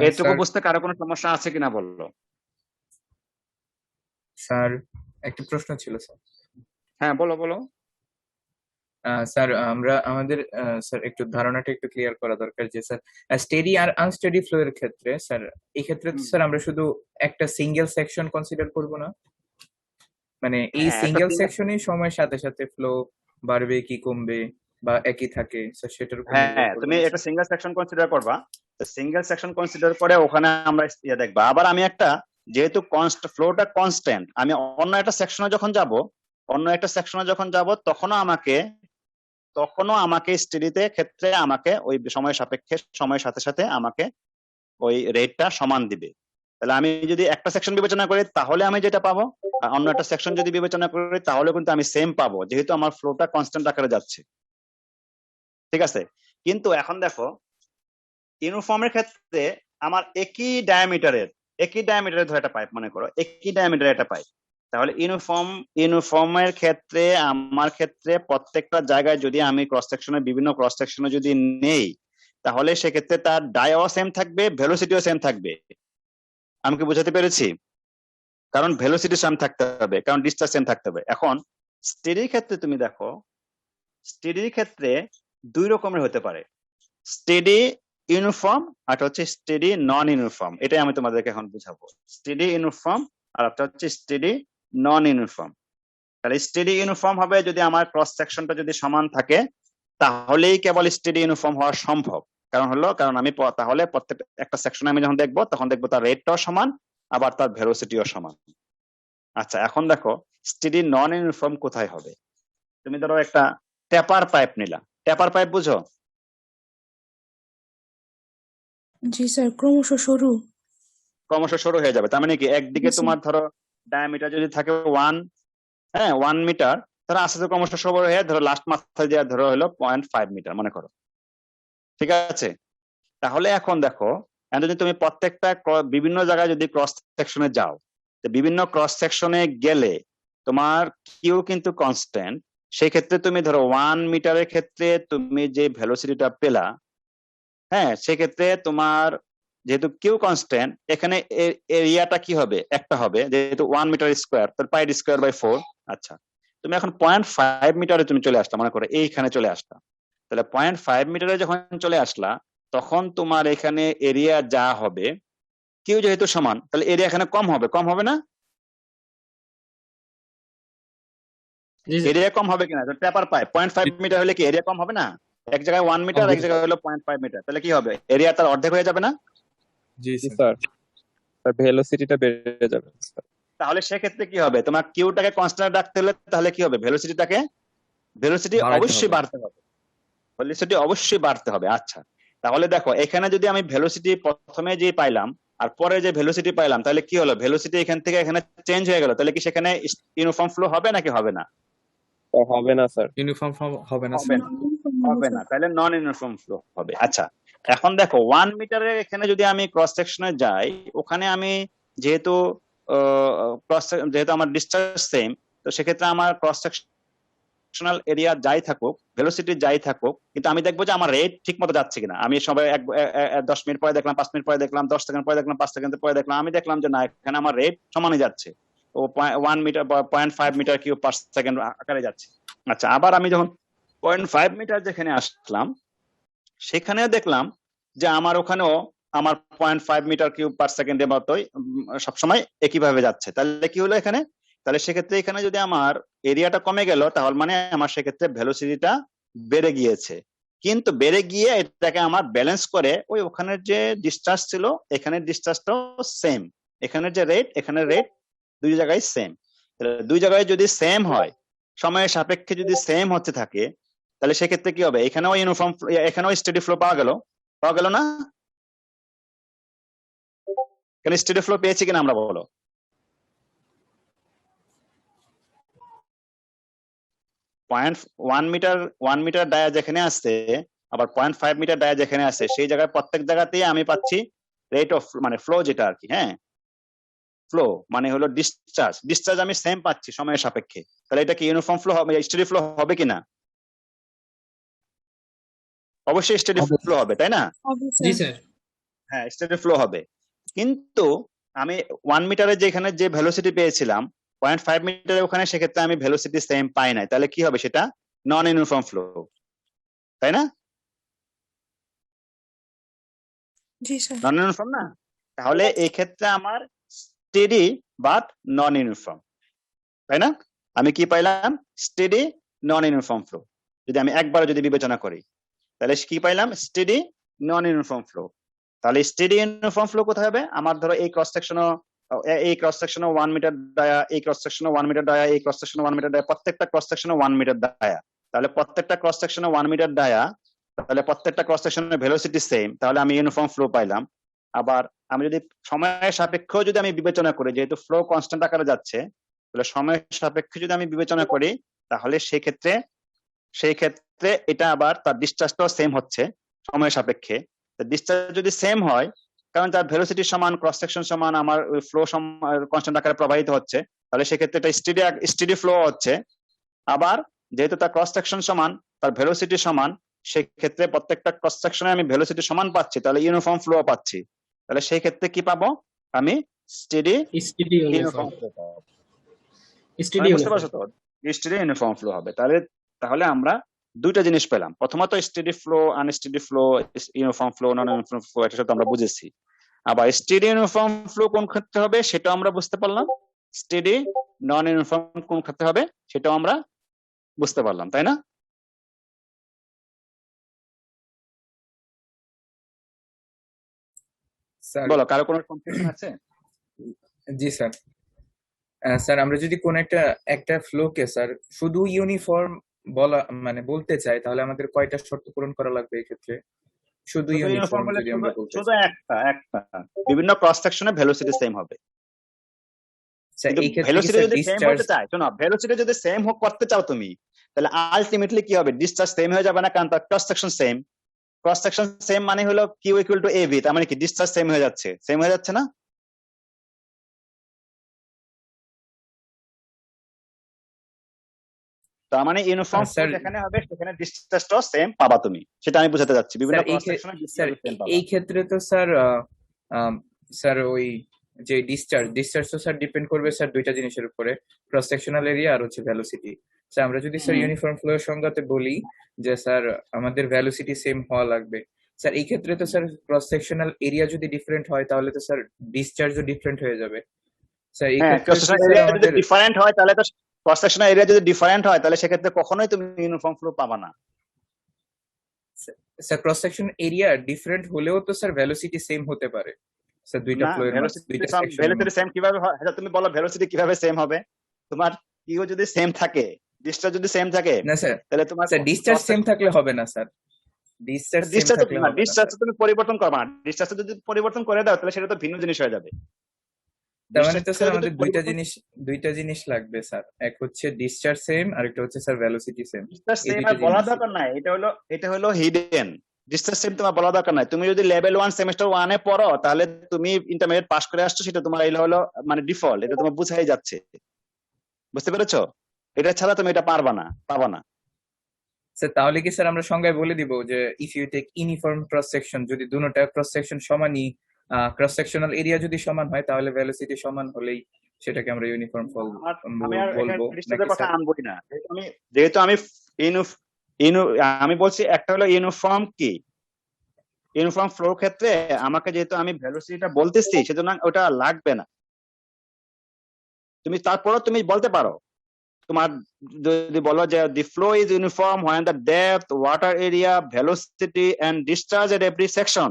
এটুকু বুঝতে কারো কোনো সমস্যা আছে কিনা বললো? স্যার একটা প্রশ্ন ছিল স্যার। হ্যাঁ, বলো। স্যার আমরা আমাদের স্যার একটু ধারণাটা একটু ক্লিয়ার করা দরকার যে স্যার স্টেডি আর আনস্টেডি ফ্লো এর ক্ষেত্রে স্যার, এই ক্ষেত্রে স্যার আমরা শুধু একটা সিঙ্গেল সেকশন কনসিডার করব না, মানে এই সিঙ্গেল সেকশনে সময়ের সাথে সাথে ফ্লো বাড়বে কি কমবে বা একই থাকে স্যার, সেটার উপর হ্যাঁ, তুমি একটা সিঙ্গেল সেকশন কনসিডার করবা। সিঙ্গেল সেকশন কনসিডার করে ওখানে আমরা দেখবা। আবার আমি একটা, যেহেতু ফ্লোটা কনস্ট্যান্ট, আমি অন্য একটা সেকশনে যখন যাব তখনও আমাকে স্টেডিতে ক্ষেত্রে আমাকে ওই সময়ের সাপেক্ষে সময়ের সাথে সাথে আমাকে ওই রেটটা সমান দিবে। তাহলে আমি যদি একটা সেকশন বিবেচনা করি তাহলে আমি যেটা পাবো, আর অন্য একটা সেকশন যদি বিবেচনা করি তাহলে কিন্তু আমি সেম পাবো, যেহেতু আমার ফ্লোটা কনস্ট্যান্ট আকারে যাচ্ছে। ঠিক আছে? কিন্তু এখন দেখো, ইউনিফর্মের ক্ষেত্রে আমার একই ডায়ামিটারের ধরে একটা পাইপ, মনে করো একই ডায়ামিটারের একটা পাইপ, তাহলে ইউনিফর্মের ক্ষেত্রে আমার ক্ষেত্রে প্রত্যেকটা জায়গায় যদি আমি বিভিন্ন ক্রস সেকশনে যদি নেই, তাহলে সেক্ষেত্রে তার ডায়াও সেম থাকবে, ভেলোসিটিও সেম থাকবে। আমি কি বোঝাতে পেরেছি? কারণ ভেলোসিটি সেম থাকতে হবে, কারণ ডিসটেন্স সেম থাকতে হবে। এখন স্টেডির ক্ষেত্রে তুমি দেখো, স্টেডির ক্ষেত্রে দুই রকমের হতে পারে, স্টেডি ইউনিফর্ম আর হচ্ছে স্টেডি নন ইউনিফর্ম। এটাই আমি তোমাদেরকে এখন বুঝাবো। স্টেডি ইউনিফর্ম আর একটা হচ্ছে স্টেডি নন ইউনিফর্ম। তাহলে স্টেডি ইউনিফর্ম হবে যদি আমার ক্রস সেকশনটা যদি সমান থাকে, তাহলেই কেবল স্টেডি ইউনিফর্ম হওয়া সম্ভব। কারণ আমি তাহলে প্রত্যেক একটা সেকশনে আমি যখন দেখবো তখন দেখবো তার রেটটাও সমান, আবার তার ভেলোসিটিও সমান। আচ্ছা, এখন দেখো স্টেডি নন ইউনিফর্ম কোথায় হবে? তুমি ধরো একটা টেপার পাইপ নিলা, টেপার পাইপ বুঝো? জি স্যার, ক্রমশ সরু হয়ে যাবে। তার মানে কি, একদিকে তোমার ধরো ডায়ামিটার যদি থাকে 1 মিটার, ধরো আস্তে আস্তে ক্রমশ সরু হয়ে ধরো লাস্ট মাথা দিয়ে ধরো হলো 0.5 মিটার মনে করো। ঠিক আছে? তাহলে এখন দেখো, যদি তুমি প্রত্যেকটা বিভিন্ন জায়গায় যদি ক্রস সেকশনে যাও, বিভিন্ন ক্রস সেকশনে গেলে তোমার কিউ কিন্তু কনস্ট্যান্ট, সেই ক্ষেত্রে তুমি ধরো 1 মিটারের ক্ষেত্রে তুমি যে ভেলোসিটিটা পেলা, হ্যাঁ সেক্ষেত্রে তোমার যেহেতু কিউ কনস্ট্যান্ট, এখানে এরিয়াটা কি হবে, একটা হবে, যেহেতু 1 মিটার স্কোয়ার, তার পাই স্কোয়ার বাই 4। আচ্ছা, তুমি এখন 0.5 মিটারে তুমি চলে আসলা, মনে করো এইখানে চলে আসলা, তাহলে 0.5 মিটারে যখন চলে আসলা, তখন তোমার এখানে এরিয়া যা হবে, কিউ যেহেতু সমান, তাহলে এরিয়া এখানে কম হবে, কম হবে না? এরিয়া কম হবে কিনা? পেপার পাই 0.5 মিটার হলে কি এরিয়া কম হবে না? এক জায়গায় 1 মিটার, এক জায়গায় হলো 0.5 মিটার, তাহলে কি হবে, এরিয়া তার অর্ধেক হয়ে যাবে না? জি জি স্যার। স্যার ভেলোসিটিটা বেড়ে যাবে স্যার। তাহলে সেক্ষেত্রে কি হবে, তোমার কিউটাকে কনস্ট্যান্ট রাখতে হলে তাহলে কি হবে, ভেলোসিটি বাড়াইতে অবশ্যই হবে। বাড়তে হবে, ভেলোসিটি অবশ্যই বাড়তে হবে। আচ্ছা, তাহলে দেখো এখানে যদি আমি ভেলোসিটি প্রথমে যে পাইলাম আর পরে যে ভেলোসিটি পাইলাম, তাহলে কি হলো, ভেলোসিটি এখান থেকে এখানে চেঞ্জ হয়ে গেল, তাহলে কি সেখানে ইউনিফর্ম ফ্লো হবে নাকি হবে না? হবে না স্যার। ইউনিফর্ম হবে না হবে স্যার। না, হবে না, তাহলে নন ইউনিফর্ম ফ্লো হবে। আচ্ছা, এখন দেখো 1 মিটারের এখানে যদি আমি ক্রস সেকশনে যাই, ওখানে আমি যেহেতু যেহেতু আমার ডিসচার্জ সেম, তো সেক্ষেত্রে আমার ক্রস সেকশনাল এরিয়া যাই থাকুক, ভেলোসিটি যাই থাকুক, কিন্তু আমি দেখবো যে আমার রেট ঠিক মতো যাচ্ছে কিনা। আমি সবাই 10 মিনিট পরে দেখলাম, 5 মিনিট পরে দেখলাম, 10 সেকেন্ড পরে দেখলাম, 5 সেকেন্ড পরে দেখলাম, আমি দেখলাম যে না, এখানে আমার রেট সমানই যাচ্ছে, ও 1 মিটার বা 0.5 মিটার কিউব পার সেকেন্ড আকারে যাচ্ছে। আচ্ছা, আবার আমি যখন 0.5 মিটার যেখানে আসলাম, সেখানেও দেখলাম যে আমার ওখানেও আমার 0.5 মিটার কিউব পার সেকেন্ডের মতোই সবসময় একইভাবে যাচ্ছে। তাহলে কি হলো এখানে, তাহলে সেক্ষেত্রে এখানে যদি আমার এরিয়াটা কমে গেল, তাহলে মানে আমার সেক্ষেত্রে ভেলোসিটিটা বেড়ে গিয়েছে, কিন্তু বেড়ে গিয়ে এটাকে আমার ব্যালেন্স করে ওই ওখানের যে ডিসচার্জ ছিল, এখানের ডিসচার্জটাও সেম, এখানের যে রেট, এখানের রেট দুই জায়গায় সেম। তাহলে দুই জায়গায় যদি সেম হয়, সময়ের সাপেক্ষে যদি সেম হচ্ছে থাকে, তাহলে সেক্ষেত্রে কি হবে, এখানেও ইউনিফর্ম, এখানেও স্টেডি ফ্লো পাওয়া গেল না? এখানে স্টেডি ফ্লো পেয়েছি কিনা আমরা, বলো। ওয়ান মিটার ডায়া যেখানে আসছে, আবার 0.5 মিটার ডায়া যেখানে আছে, সেই জায়গায় প্রত্যেক জায়গাতেই আমি পাচ্ছি রেট অফ, মানে ফ্লো যেটা আর কি, হ্যাঁ ফ্লো মানে হলো ডিসচার্জ আমি সেম পাচ্ছি সময়ের সাপেক্ষে। তাহলে এটা কি ইউনিফর্ম ফ্লো হবে, স্টেডি ফ্লো হবে কিনা? অবশ্যই স্টেডি ফ্লো হবে, তাই না? জি স্যার। হ্যাঁ, স্টেডি ফ্লো হবে। কিন্তু আমি 1 মিটারে যেখানে যে ভেলোসিটি পেয়েছিলাম, 0.5 মিটারে ওখানে সেক্ষেত্রে আমি ভেলোসিটি সেম পাই নাই, তাহলে কি হবে, সেটা নন ইউনিফর্ম ফ্লো, তাই না? জি স্যার। নন ইউনিফর্ম না? তাহলে এই ক্ষেত্রে আমার স্টেডি বাট নন ইউনিফর্ম, তাই না? আমি কি পাইলাম, স্টেডি নন ইউনিফর্ম ফ্লো। যদি আমি একবার যদি বিবেচনা করি, তাহলে কি পাইলাম, স্টেডি নন ইউনিফর্ম ফ্লো। তাহলে স্টেডি ইউনিফর্ম ফ্লো কোথায় হবে, আমার ধরো এই ক্রস সেকশনও 1 মিটার ডায়া, এই ক্রস সেকশনও 1 মিটার ডায়া, এই ক্রস সেকশনও 1 মিটার ডায়া, প্রত্যেকটা ক্রস সেকশনও 1 মিটার ডায়া। তাহলে প্রত্যেকটা ক্রস সেকশনে 1 মিটার ডায়া, তাহলে প্রত্যেকটা ক্রস সেকশনের ভেলোসিটি সেম, তাহলে আমি ইউনিফর্ম ফ্লো পাইলাম। আবার আমি যদি সময়ের সাপেক্ষেও যদি আমি বিবেচনা করি, যেহেতু ফ্লো কনস্ট্যান্ট আকারে যাচ্ছে, তাহলে সময়ের সাপেক্ষে যদি আমি বিবেচনা করি, তাহলে সেই ক্ষেত্রে এটা আবার তার ডিসচার্জটাও সেম হচ্ছে সময়ের সাপেক্ষে। ডিসচার্জ যদি সেম হয়, কারণ তার ভেলোসিটি সমান, ক্রস সেকশন সমান, আমার ফ্লো কনস্ট্যান্ট আকারে প্রবাহিত হচ্ছে, তাহলে সেক্ষেত্রে এটা স্টেডি ফ্লো হচ্ছে। আবার যেহেতু তার ক্রস সেকশন সমান, তার ভেলোসিটি সমান, সেক্ষেত্রে প্রত্যেকটা ক্রস সেকশনে আমি ভেলোসিটি সমান পাচ্ছি, তাহলে ইউনিফর্ম ফ্লো পাচ্ছি। তাহলে সেই ক্ষেত্রে কি পাবো, আমি স্টেডি ইউনিফর্ম ফ্লো পাবো। বুঝতে পারছো তো, স্টেডি ইউনিফর্ম ফ্লো হবে। তাহলে আমরা দুইটা জিনিস পেলাম, প্রথমত steady flow, unsteady flow, uniform flow, non uniform flow, এটা তো আমরা বুঝেছি। আবার স্টেডি ইউনিফর্ম ফ্লো কোন ক্ষেত্রে হবে সেটাও আমরা বুঝতে পারলাম, স্টেডি নন ইউনিফর্ম কোন ক্ষেত্রে হবে সেটাও আমরা বুঝতে পারলাম, তাই না? স্যার বলো, কারো কোনো কনফিউশন আছে? জি স্যার। স্যার আমরা যদি কোন একটা ফ্লোকে স্যার শুধু ইউনিফর্ম বলতে চাই, তাহলে আমাদের কয়টা শর্ত পূরণ করা লাগবে এই ক্ষেত্রে? শুধু ইউনিফর্ম হলে যদি আমরা বলতে শুধু চাই, একটা বিভিন্ন ক্রস সেকশনে ভেলোসিটি সেম হবে। স্যার কিন্তু এই ক্ষেত্রে কি ভেলোসিটি স্যার যদি সেম ডিসচার্জ? হতে চায়, শোনো, ভেলোসিটি যদি সেম করতে চাও তুমি, তাহলে আলটিমেটলি কি হবে, ডিসচার্জ সেম হয়ে যাবে না, কারণ তার cross section same. Cross section same মানে হলো কিউ ইকুয়াল টু এবি, তার মানে কি ডিসচার্জ সেম হয়ে যাচ্ছে না? তার মানে ইউনিফর্ম ফ্লো স্যার যেখানে হবে সেখানে ডিসচার্জটাও সেম পাবা তুমি, সেটা আমি বোঝাতে যাচ্ছি। বিভিন্ন স্যার ক্রস সেকশনে স্যার ডিসচার্জ সেম পাবা। এই ক্ষেত্রে তো স্যার স্যার ওই যে ডিসচার্জ তো স্যার ডিপেন্ড করবে স্যার দুইটা জিনিসের উপরে, ক্রস সেকশনাল এরিয়া আর হচ্ছে ভ্যালোসিটি। স্যার আমরা যদি স্যার হুম। ইউনিফর্ম ফ্লো এর সংজ্ঞাতে বলি যে স্যার আমাদের ভ্যালোসিটি সেম হওয়া লাগবে, স্যার এই ক্ষেত্রে তো স্যার ক্রস সেকশনাল এরিয়া যদি ডিফারেন্ট হয় তাহলে তো স্যার ডিসচার্জও ডিফারেন্ট হয়ে যাবে। স্যার এই হ্যাঁ, ক্ষেত্রে ক্রস কি সেকশনাল স্যার এরিয়া যদি আমাদের ডিফারেন্ট হয় তাহলে তো ক্রস সেকশনাল এরিয়া যদি ডিফারেন্ট হয় তাহলে সেক্ষেত্রে কখনোই তুমি ইউনিফর্ম ফ্লো পাবা না। Sir cross section area different হলেও তো স্যার ভ্যালোসিটি সেম হতে পারে স্যার দুইটা না, ফ্লোয়ের মাঝে, দুইটা সেকশনের ভেলোসিটি মধ্যে। সেম কিভাবে হয়? আচ্ছা তুমি বলো ভেলোসিটি কিভাবে সেম হবে? তোমার কিউ যদি সেম থাকে, ডিসচার্জ যদি সেম থাকে, না স্যার, তাহলে তোমার স্যার ডিসচার্জ সেম থাকলে হবে না স্যার, ডিসচার্জ সেম ডিসচার্জ থাকলে না, হবে না ডিসচার্জ স্যার। তুমি পরিবর্তন করবে না। ডিসচার্জ যদি পরিবর্তন করে দাও তাহলে সেটা তো ভিন্ন জিনিস হয়ে যাবে। তার মানে তো ডিসচার্জ স্যার যদি আমাদের দুইটা জিনিস লাগবে স্যার, এক হচ্ছে ডিসচার্জ সেম আর একটা হচ্ছে স্যার ভ্যালোসিটি সেম। ডিসচার্জ এই সেম দুইটা আর বলার জিনিস দরকার নাই, এটা হলো হিডেন। ডিসচার্জ সেম তোমার বলা দরকার নাই। তুমি যদি লেভেল 1 সেমিস্টার 1 এ পড়ো তাহলে তুমি ইন্টারমিডিয়েট পাস করে আসছো, সেটা তোমার এই হলো মানে ডিফল্ট, এটা তোমার বুঝাই যাচ্ছে। বুঝতে পেরেছো? এটা ছাড়া তুমি এটা পাবা না। স্যার তাহলে কি স্যার আমরা সংজ্ঞায় বলে দিব যে if you take uniform cross section, যদি দুটোটা ক্রস সেকশন সমানই, ক্রস সেকশনাল এরিয়া যদি সমান হয় তাহলে ভ্যালোসিটি সমান হলেই সেটাকে আমরা ইউনিফর্ম ফল আমি আর এখানে বলবো ডিসচার্জের নাকি কথা স্যার? আনবই না। যেহেতু আমি ইউনিফ ইউনি আমি বলছি একটা হলো ইউনিফর্ম কি, ইউনিফর্ম ফ্লো ক্ষেত্রে আমাকে যেহেতু আমি ভেলোসিটিটা বলতেছি সেজন্য ওটা লাগবে না। তুমি তারপরও তুমি বলতে পারো, তোমার যদি বলো যে the flow is uniform when the depth, water area, velocity and discharge at every section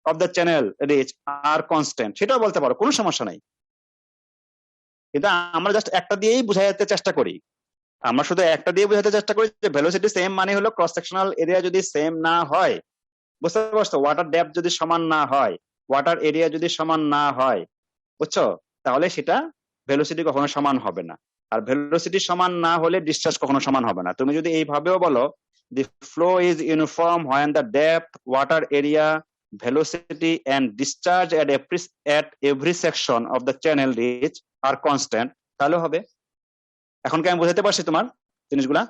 of the channel reach are constant, সেটাও বলতে পারো, কোনো সমস্যা নাই। কিন্তু আমরা জাস্ট একটা দিয়েই বুঝাইতে চেষ্টা করি। আমরা শুধু একটা দিয়ে বোঝাতে চেষ্টা করি যে ভেলোসিটি সেম মানে হলো ক্রস সেকশনাল এরিয়া যদি সেম না হয়, বুঝতে পারছো, ওয়াটার ডেপথ যদি সমান না হয়, ওয়াটার এরিয়া যদি সমান না হয়, বুঝছো, তাহলে সেটা ভেলোসিটি কখনো সমান হবে না। আর ভেলোসিটি সমান না হলে ডিসচার্জ কখনো সমান হবে না। তুমি যদি এইভাবেও বলো the flow is uniform when the depth, water area, velocity and discharge at every section of the channel reach are constant, তাহলে হবে। এখন কি আমি বোঝাতে পারছি তোমার জিনিসগুলা?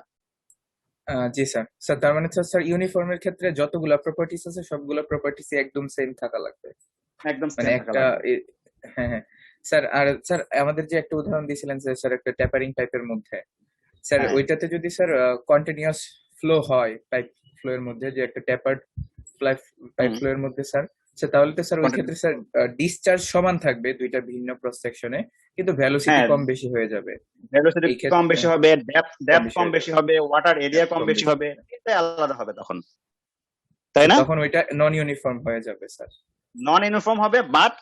জি স্যার। স্যার তার মানে স্যার ইউনিফর্মের ক্ষেত্রে যতগুলা প্রপার্টিস আছে সবগুলা প্রপার্টিস একদম সেম থাকা লাগবে, একদম মানে সেম থাকা একটা লাগবে। হ্যাঁ হ্যাঁ স্যার। আর স্যার আমাদের যে একটা উদাহরণ দিয়েছিলেন যে স্যার একটা ট্যাপারিং পাইপের মধ্যে, স্যার হ্যাঁ। ওইটাতে যদি স্যার কন্টিনিউয়াস ফ্লো হয় পাইপ ফ্লো এর মধ্যে, যে একটা ট্যাপার্ড পাইপ ফ্লো এর মধ্যে স্যার, তাহলে তো স্যার ওই ক্ষেত্রে স্যার ডিসচার্জ সমান থাকবে দুইটা ভিন্ন ক্রস সেকশনে, কিন্তু ভ্যালোসিটি হ্যাঁ, কম বেশি হয়ে যাবে। ভেলোসিটি এই কম ক্ষেত্রে বেশি হবে, ডেপথ কম বেশি হবে, ওয়াটার এরিয়া depth কম কম বেশি বেশি হবে, হবে। এটা আলাদা হবে তখন, তাই না? তখন ওইটা নন ইউনিফর্ম হয়ে যাবে স্যার। নন ইউনিফর্ম হবে, বাট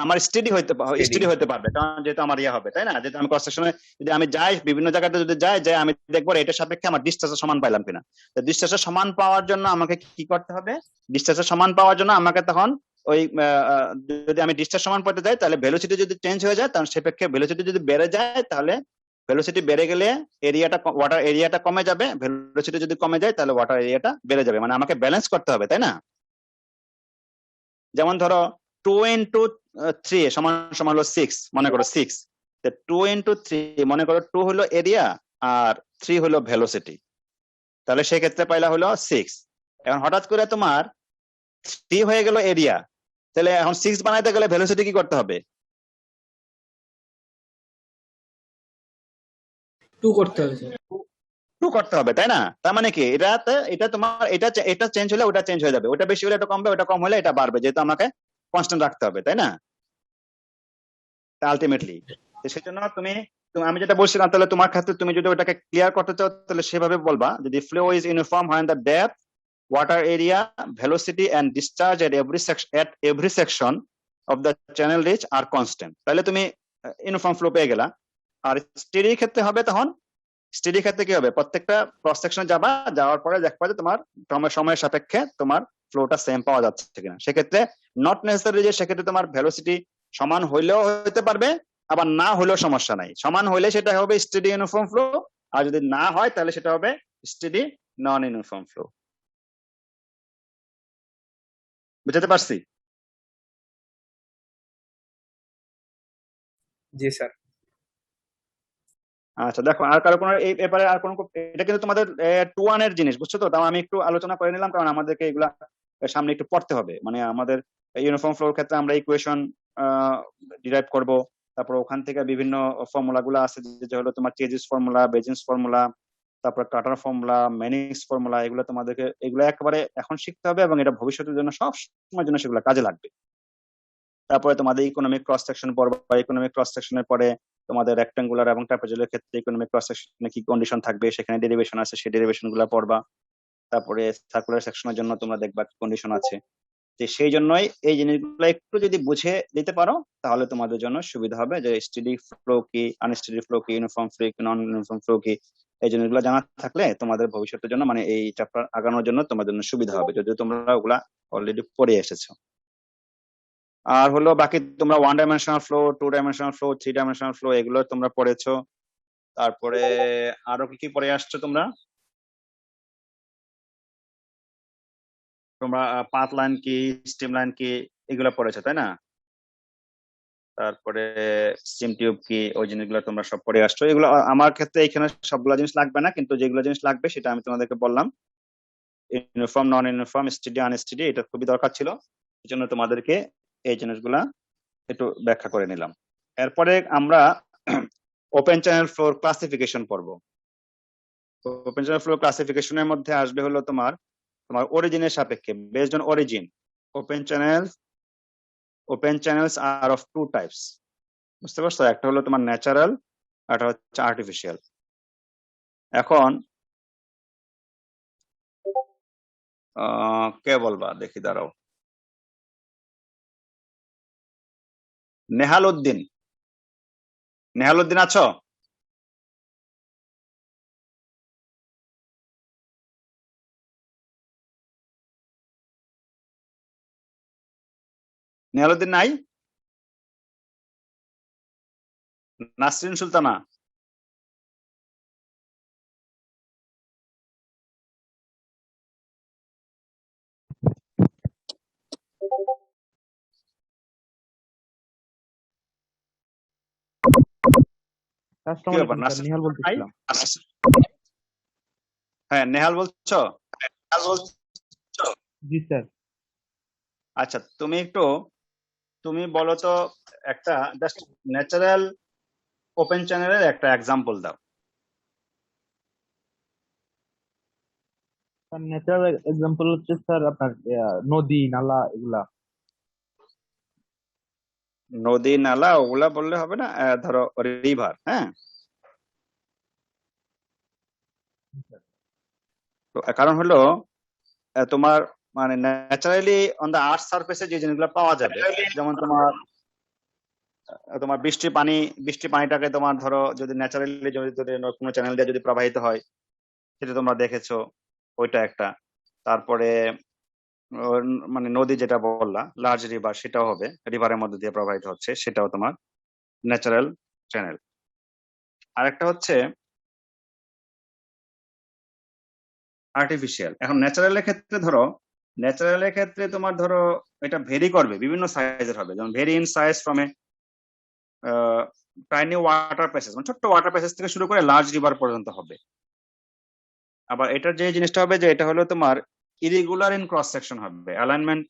আমার স্টেডি Steady। হতে পারবে, কারণ যেহেতু আমার ইয়ে হবে, তাই না? যেহেতু আমি ক্রস সেকশনে যদি আমি যাই বিভিন্ন জায়গাতে, যদি যাই যে আমি দেখবো এটার সাপেক্ষে আমার ডিসচার্জের সমান পাইলাম কিনা। তো ডিসচার্জের সমান পাওয়ার জন্য আমাকে কি করতে হবে? ডিসচার্জের সমান পাওয়ার জন্য আমাকে তখন ওই যদি আমি ডিসচার্জ সমান পেতে যাই তাহলে ভেলোসিটি যদি চেঞ্জ হয়ে যায়, তখন সেপেক্ষে ভেলোসিটি যদি বেড়ে যায় তাহলে ভেলোসিটি বেড়ে গেলে ওয়াটার এরিয়াটা কমে যাবে, ভেলোসিটি যদি কমে যায় তাহলে ওয়াটার এরিয়াটা বেড়ে যাবে। মানে আমাকে ব্যালেন্স করতে হবে, তাই না? যেমন ধরো 2 into 3 সমান সমান হলো 6, মনে করো 6, 2 into 3 মনে করো 2 হলো এরিয়া আর 3 হলো ভেলোসিটি, তাহলে সেক্ষেত্রে পাইলা হলো 6। এখন হঠাৎ করে তোমার 3 হয়ে গেল এরিয়া, তাহলে এখন 6 বানাইতে গেলে ভেলোসিটি কি করতে হবে? 2 করতে হবে স্যার। 2 করতে হবে, তাই না? তার মানে কি এটা তোমার এটা চেঞ্জ হলে ওটা চেঞ্জ হয়ে যাবে, ওটা বেশি হলে এটা কমবে, ওটা কম হলে এটা বাড়বে, যেহেতু আমাকে কনস্ট্যান্ট রাখতে হবে, তাই না? আলটিমেটলি সেই জন্য আমি যেটা বলছিলাম, তাহলে তোমার ক্ষেত্রে তুমি যদি ওটাকে ক্লিয়ার করতে চাও তাহলে সেভাবে বলবা, যদি flow is uniform when the depth, water area, velocity and discharge at every section of the channel reach are constant, তাহলে তুমি ইউনিফর্ম ফ্লো পেয়ে গেলা। আর স্টেডি ক্ষেত্রে হবে, তখন স্টেডি ক্ষেত্রে কি হবে? প্রত্যেকটা ক্রস সেকশনে যাওয়ার পরে দেখবা যে তোমার সময়ের সাপেক্ষে তোমার ফ্লোটা সেম পাওয়া যাচ্ছে কিনা। সেক্ষেত্রে নট নেসেসারি যে সেক্ষেত্রে তোমার ভেলোসিটি সমান হইলেও হতে পারবে, আবার না হইলেও সমস্যা নাই। সমান হইলে সেটা হবে স্টেডি ইউনিফর্ম ফ্লো, আর যদি না হয় তাহলে সেটা হবে স্টেডি নন ইউনিফর্ম ফ্লো। বুঝতে পারছি? জি স্যার। আচ্ছা দেখো, আর কারো কোনো এই ব্যাপারে আর কোনো এটা কিন্তু তোমাদের 2-1 এর জিনিস, বুঝছো তো? তাও আমি একটু আলোচনা করে নিলাম, কারণ আমাদেরকে এগুলা সামনে একটু পড়তে হবে। মানে আমাদের ইউনিফর্ম ফ্লোর ক্ষেত্রে আমরা ইকুয়েশন ডিরাইভ করব, তারপর ওখান থেকে বিভিন্ন ফর্মুলা গুলো আছে, যে হলো তোমার চেজিস ফর্মুলা, বেজিস ফর্মুলা, তারপর কাটার ফর্মুলা, ম্যানিংস ফর্মুলা, এগুলো তোমাদেরকে এগুলো একেবারে এখন শিখতে হবে, এবং এটা ভবিষ্যতের জন্য সব সময়ের জন্য সেগুলো কাজে লাগবে। তারপরে তোমাদের ইকোনমিক ক্রস সেকশন পড়বা, ইকোনমিক ক্রস সেকশনের পরে তোমাদের রেক্টাঙ্গুলার এবং ট্রাপিজয়েডের ক্ষেত্রে ইকোনমিক ক্রস সেকশনে কি কন্ডিশন থাকবে, সেখানে ডেরিভেশন আছে, সেই ডেরিভেশন গুলো পড়বা। তারপরে সার্কুলার সেকশনের জন্য তোমরা দেখবা কি কন্ডিশন আছে। যে সেই জন্যই এই জিনিসগুলো একটু যদি বুঝে দিতে পারো, তাহলে তোমাদের জন্য সুবিধা হবে, যে স্টেডি ফ্লো কি, আনস্টেডি ফ্লো কি, ইউনিফর্ম ফ্লো কি, নন ইউনিফর্ম ফ্লো কি, এই জিনিসগুলো জানা থাকলে তোমাদের ভবিষ্যতের জন্য, মানে এই চ্যাপ্টার আগানোর জন্য তোমাদের জন্য সুবিধা হবে, যদিও তোমরা ওগুলা অলরেডি পড়ে এসেছো। আর হলো বাকি তোমরা 1 dimensional flow, 2 dimensional flow, 3 dimensional flow, এগুলো তোমরা পড়েছো। তারপরে আরো কি কি পড়ে আসছো তোমরা? তোমরা পাথ লাইন কি, স্টিম লাইন কি, এগুলো পড়েছো তাই না? তারপরে স্টিম টিউব কি, ওই জিনিসগুলো তোমরা সব পড়ে আসছো। এগুলো আমার ক্ষেত্রে এখানে সবগুলো জিনিস লাগবে না, কিন্তু যেগুলো জিনিস লাগবে সেটা আমি তোমাদেরকে বললাম। ইউনিফর্ম, নন ইউনিফর্ম, স্টেডি, আনস্টেডি, এটা খুবই দরকার ছিল, এই জন্য তোমাদেরকে এই জিনিসগুলা একটু ব্যাখ্যা করে নিলাম। এরপরে আমরা ওপেন চ্যানেল ফ্লোর ক্লাসিফিকেশন পড়বো। ওপেন চ্যানেল ফ্লোর ক্লাসিফিকেশনের মধ্যে আসবে হলো তোমার অরিজিনের সাপেক্ষে, based on origin. Open channels are of 2 types, বুঝতে পারছো? একটা হলো তোমার ন্যাচারাল, একটা হচ্ছে আর্টিফিশিয়াল। এখন কে বলবা দেখি, দাঁড়াও। নেহাল উদ্দিন আছো? নেহাল উদ্দিন নাই? নাসরিন সুলতানা? কি ব্যাপার, নাসরিন নাই? হ্যাঁ, নেহাল বলছো? জি স্যার। আচ্ছা, তুমি বলো তো একটা জাস্ট ন্যাচারাল ওপেন চ্যানেলের একটা এক্সাম্পল দাও। ন্যাচারাল এক্সাম্পল হচ্ছে স্যার আপনার নদী নালা এগুলা। নদী নালা ওগুলা বললে হবে না, ধরো রিভার। হ্যাঁ, তো কারণ হলো তোমার মানে ন্যাচারালি অন দা আর্থ সারফেসে যে জিনিসগুলো পাওয়া যাবে, যেমন তোমার বৃষ্টি পানিটাকে তোমার ধরো যদি ন্যাচারালি যদি কোনো চ্যানেল দিয়ে যদি প্রবাহিত হয়, সেটা তোমরা দেখেছো, ওইটা একটা। তারপরে মানে নদী যেটা বললা, লার্জ রিভার, সেটাও হবে, রিভারের মধ্যে দিয়ে প্রবাহিত হচ্ছে, সেটাও তোমার ন্যাচারাল চ্যানেল। আরেকটা হচ্ছে আর্টিফিশিয়াল। এখন ন্যাচারালের ক্ষেত্রে তোমার ধরো এটা ভেরি করবে, বিভিন্ন সাইজের হবে, যেমন very in size from a tiny water passage, মানে ছোট্ট ওয়াটার প্যাসেজ থেকে শুরু করে লার্জ রিভার পর্যন্ত হবে। আবার এটার যে জিনিসটা হবে, যে এটা হলো তোমার ইরেগুলার ইন ক্রস সেকশন হবে, অ্যালাইনমেন্ট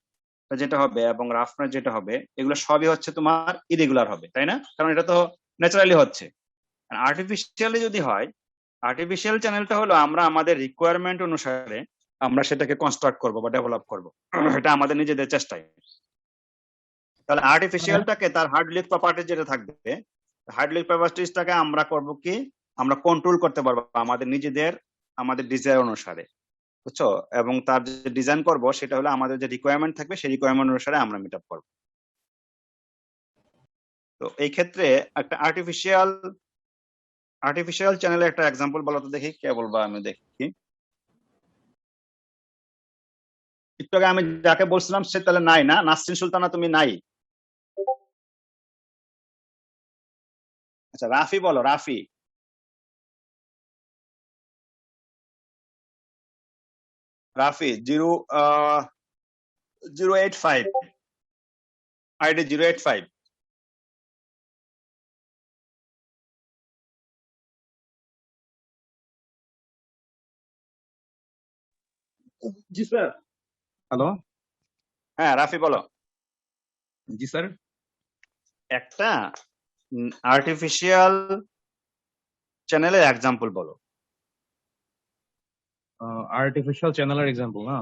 যেটা হবে এবং রাফনেস যেটা হবে, এগুলো সবই হচ্ছে তোমার ইরেগুলার হবে, তাই না? কারণ এটা তো ন্যাচারালি হচ্ছে। আর্টিফিশিয়ালি যদি হয়, আর্টিফিশিয়াল চ্যানেলটা হলো আমরা আমাদের রিকোয়ারমেন্ট অনুসারে আমরা সেটাকে কনস্ট্রাক্ট করব বা ডেভেলপ করব, এটা আমাদের নিজেদের চেষ্টায়। তাহলে আর্টিফিশিয়ালটাকে তার হার্ডলিক প্রপার্টি যেটা থাকবে, হার্ডলিক প্রপার্টিসটাকে আমরা করব কি, আমরা কন্ট্রোল করতে পারবো আমাদের ডিজায়ার অনুসারে, বুঝছো? এবং তার যে ডিজাইন করব সেটা হলো আমাদের যে রিকোয়ারমেন্ট থাকবে, সেই রিকোয়ারমেন্ট অনুসারে আমরা মিট আপ করবো। তো এই ক্ষেত্রে একটা আর্টিফিশিয়াল চ্যানেলের একটা এক্সাম্পল বলো তো দেখি, কে বলবা? আমি দেখি। একটু আগে আমি যাকে বলছিলাম সে তাহলে নাই না? নাসরিন সুলতানা তুমি নাই? আচ্ছা, রাফি বলো, রাফি। রাফি 085 আইডি 085। জি স্যার। হ্যালো। হ্যাঁ রাফি বলো। জি স্যার। একটা আর্টিফিশিয়াল চ্যানেলের এক্সাম্পল বলো। আর্টিফিশিয়াল চ্যানেলের এক্সাম্পল না?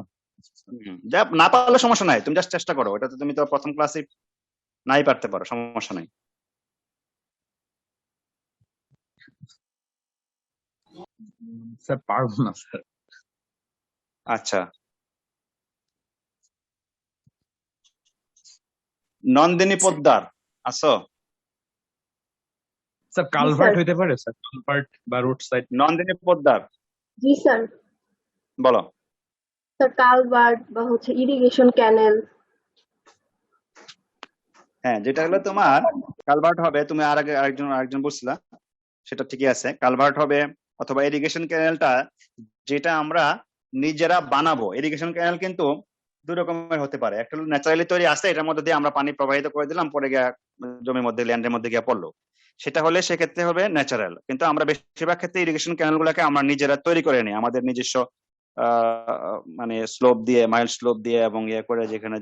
যা না পারলে সমস্যা নাই, তুমি জাস্ট চেষ্টা করো, এটা তো তুমি তো প্রথম ক্লাসে নাই পারতে পারো, সমস্যা নাই। স্যার পারবো না স্যার। আচ্ছা, নন্দিনী পোদ্দার আছো? স্যার কালভার্ট হইতে পারে স্যার, কালভার্ট বা রোড সাইড। নন্দিনী পোদ্দার জি স্যার। বলো। স্যার কালভার্ট বা হচ্ছে ইরিগেশন ক্যানেল। হ্যাঁ, যেটা হলো তোমার কালভার্ট হবে, তুমি আরেকজন বলছিলা, সেটা ঠিকই আছে, কালভার্ট হবে অথবা ইরিগেশন ক্যানেলটা যেটা আমরা নিজেরা বানাবো। ইরিগেশন ক্যানেল কিন্তু দুই রকমের হতে পারে, একটা হলো ন্যাচারালি তৈরি আছে, এটার মধ্যে দিয়ে আমরা পানি প্রবাহিত করে দিলাম, পরে গিয়ে জমির মধ্যে ল্যান্ডের মধ্যে গিয়ে পড়লো, সেটা হলে সেক্ষেত্রে হবে ন্যাচারাল। কিন্তু আমরা বেশিরভাগ ক্ষেত্রে ইরিগেশন ক্যানেল গুলাকে আমরা নিজেরা তৈরি করে নিই আমাদের নিজস্ব মানে স্লোপ দিয়ে, মাইল স্লোপ দিয়ে এবং ইয়ে করে, যেখানে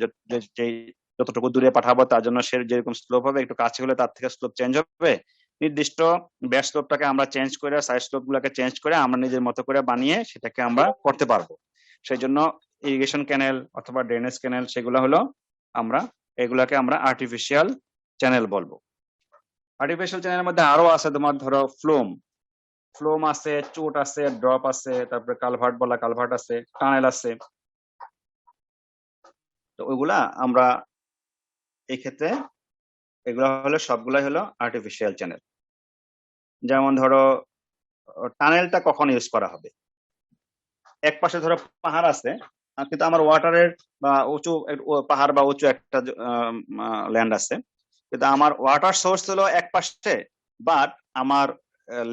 যতটুকু দূরে পাঠাবো তার জন্য সে যেরকম স্লোপ হবে, একটু কাছে হলে তার থেকে স্লোপ চেঞ্জ হবে, নির্দিষ্ট ব্যাস স্লোপটাকে আমরা চেঞ্জ করে, সাইড স্লোপ গুলাকে চেঞ্জ করে আমরা নিজের মতো করে বানিয়ে সেটাকে আমরা করতে পারবো। সেই জন্য ইরিগেশন ক্যানেল অথবা ড্রেনেজ ক্যানেল, সেগুলো হলো এগুলাকে আমরা আর্টিফিশিয়াল চ্যানেল বলবো। আর্টিফিশিয়াল চ্যানেলের মধ্যে আরো আছে তোমার, ধরো ফ্লোম আছে, চোট আছে, ড্রপ আছে, তারপরে কালভার্ট বলা কালভার্ট আছে, টানেল আছে। তো ওইগুলা আমরা এই ক্ষেত্রে এগুলা হলো সবগুলাই হলো আর্টিফিশিয়াল চ্যানেল। যেমন ধরো টানেলটা কখন ইউজ করা হবে, এক পাশে ধরো পাহাড় আছে, কিন্তু আমার ওয়াটারের বা উঁচু পাহাড় বা উঁচু একটা ল্যান্ড আছে, কিন্তু আমার ওয়াটার সোর্স হলো এক পাশে, বাট আমার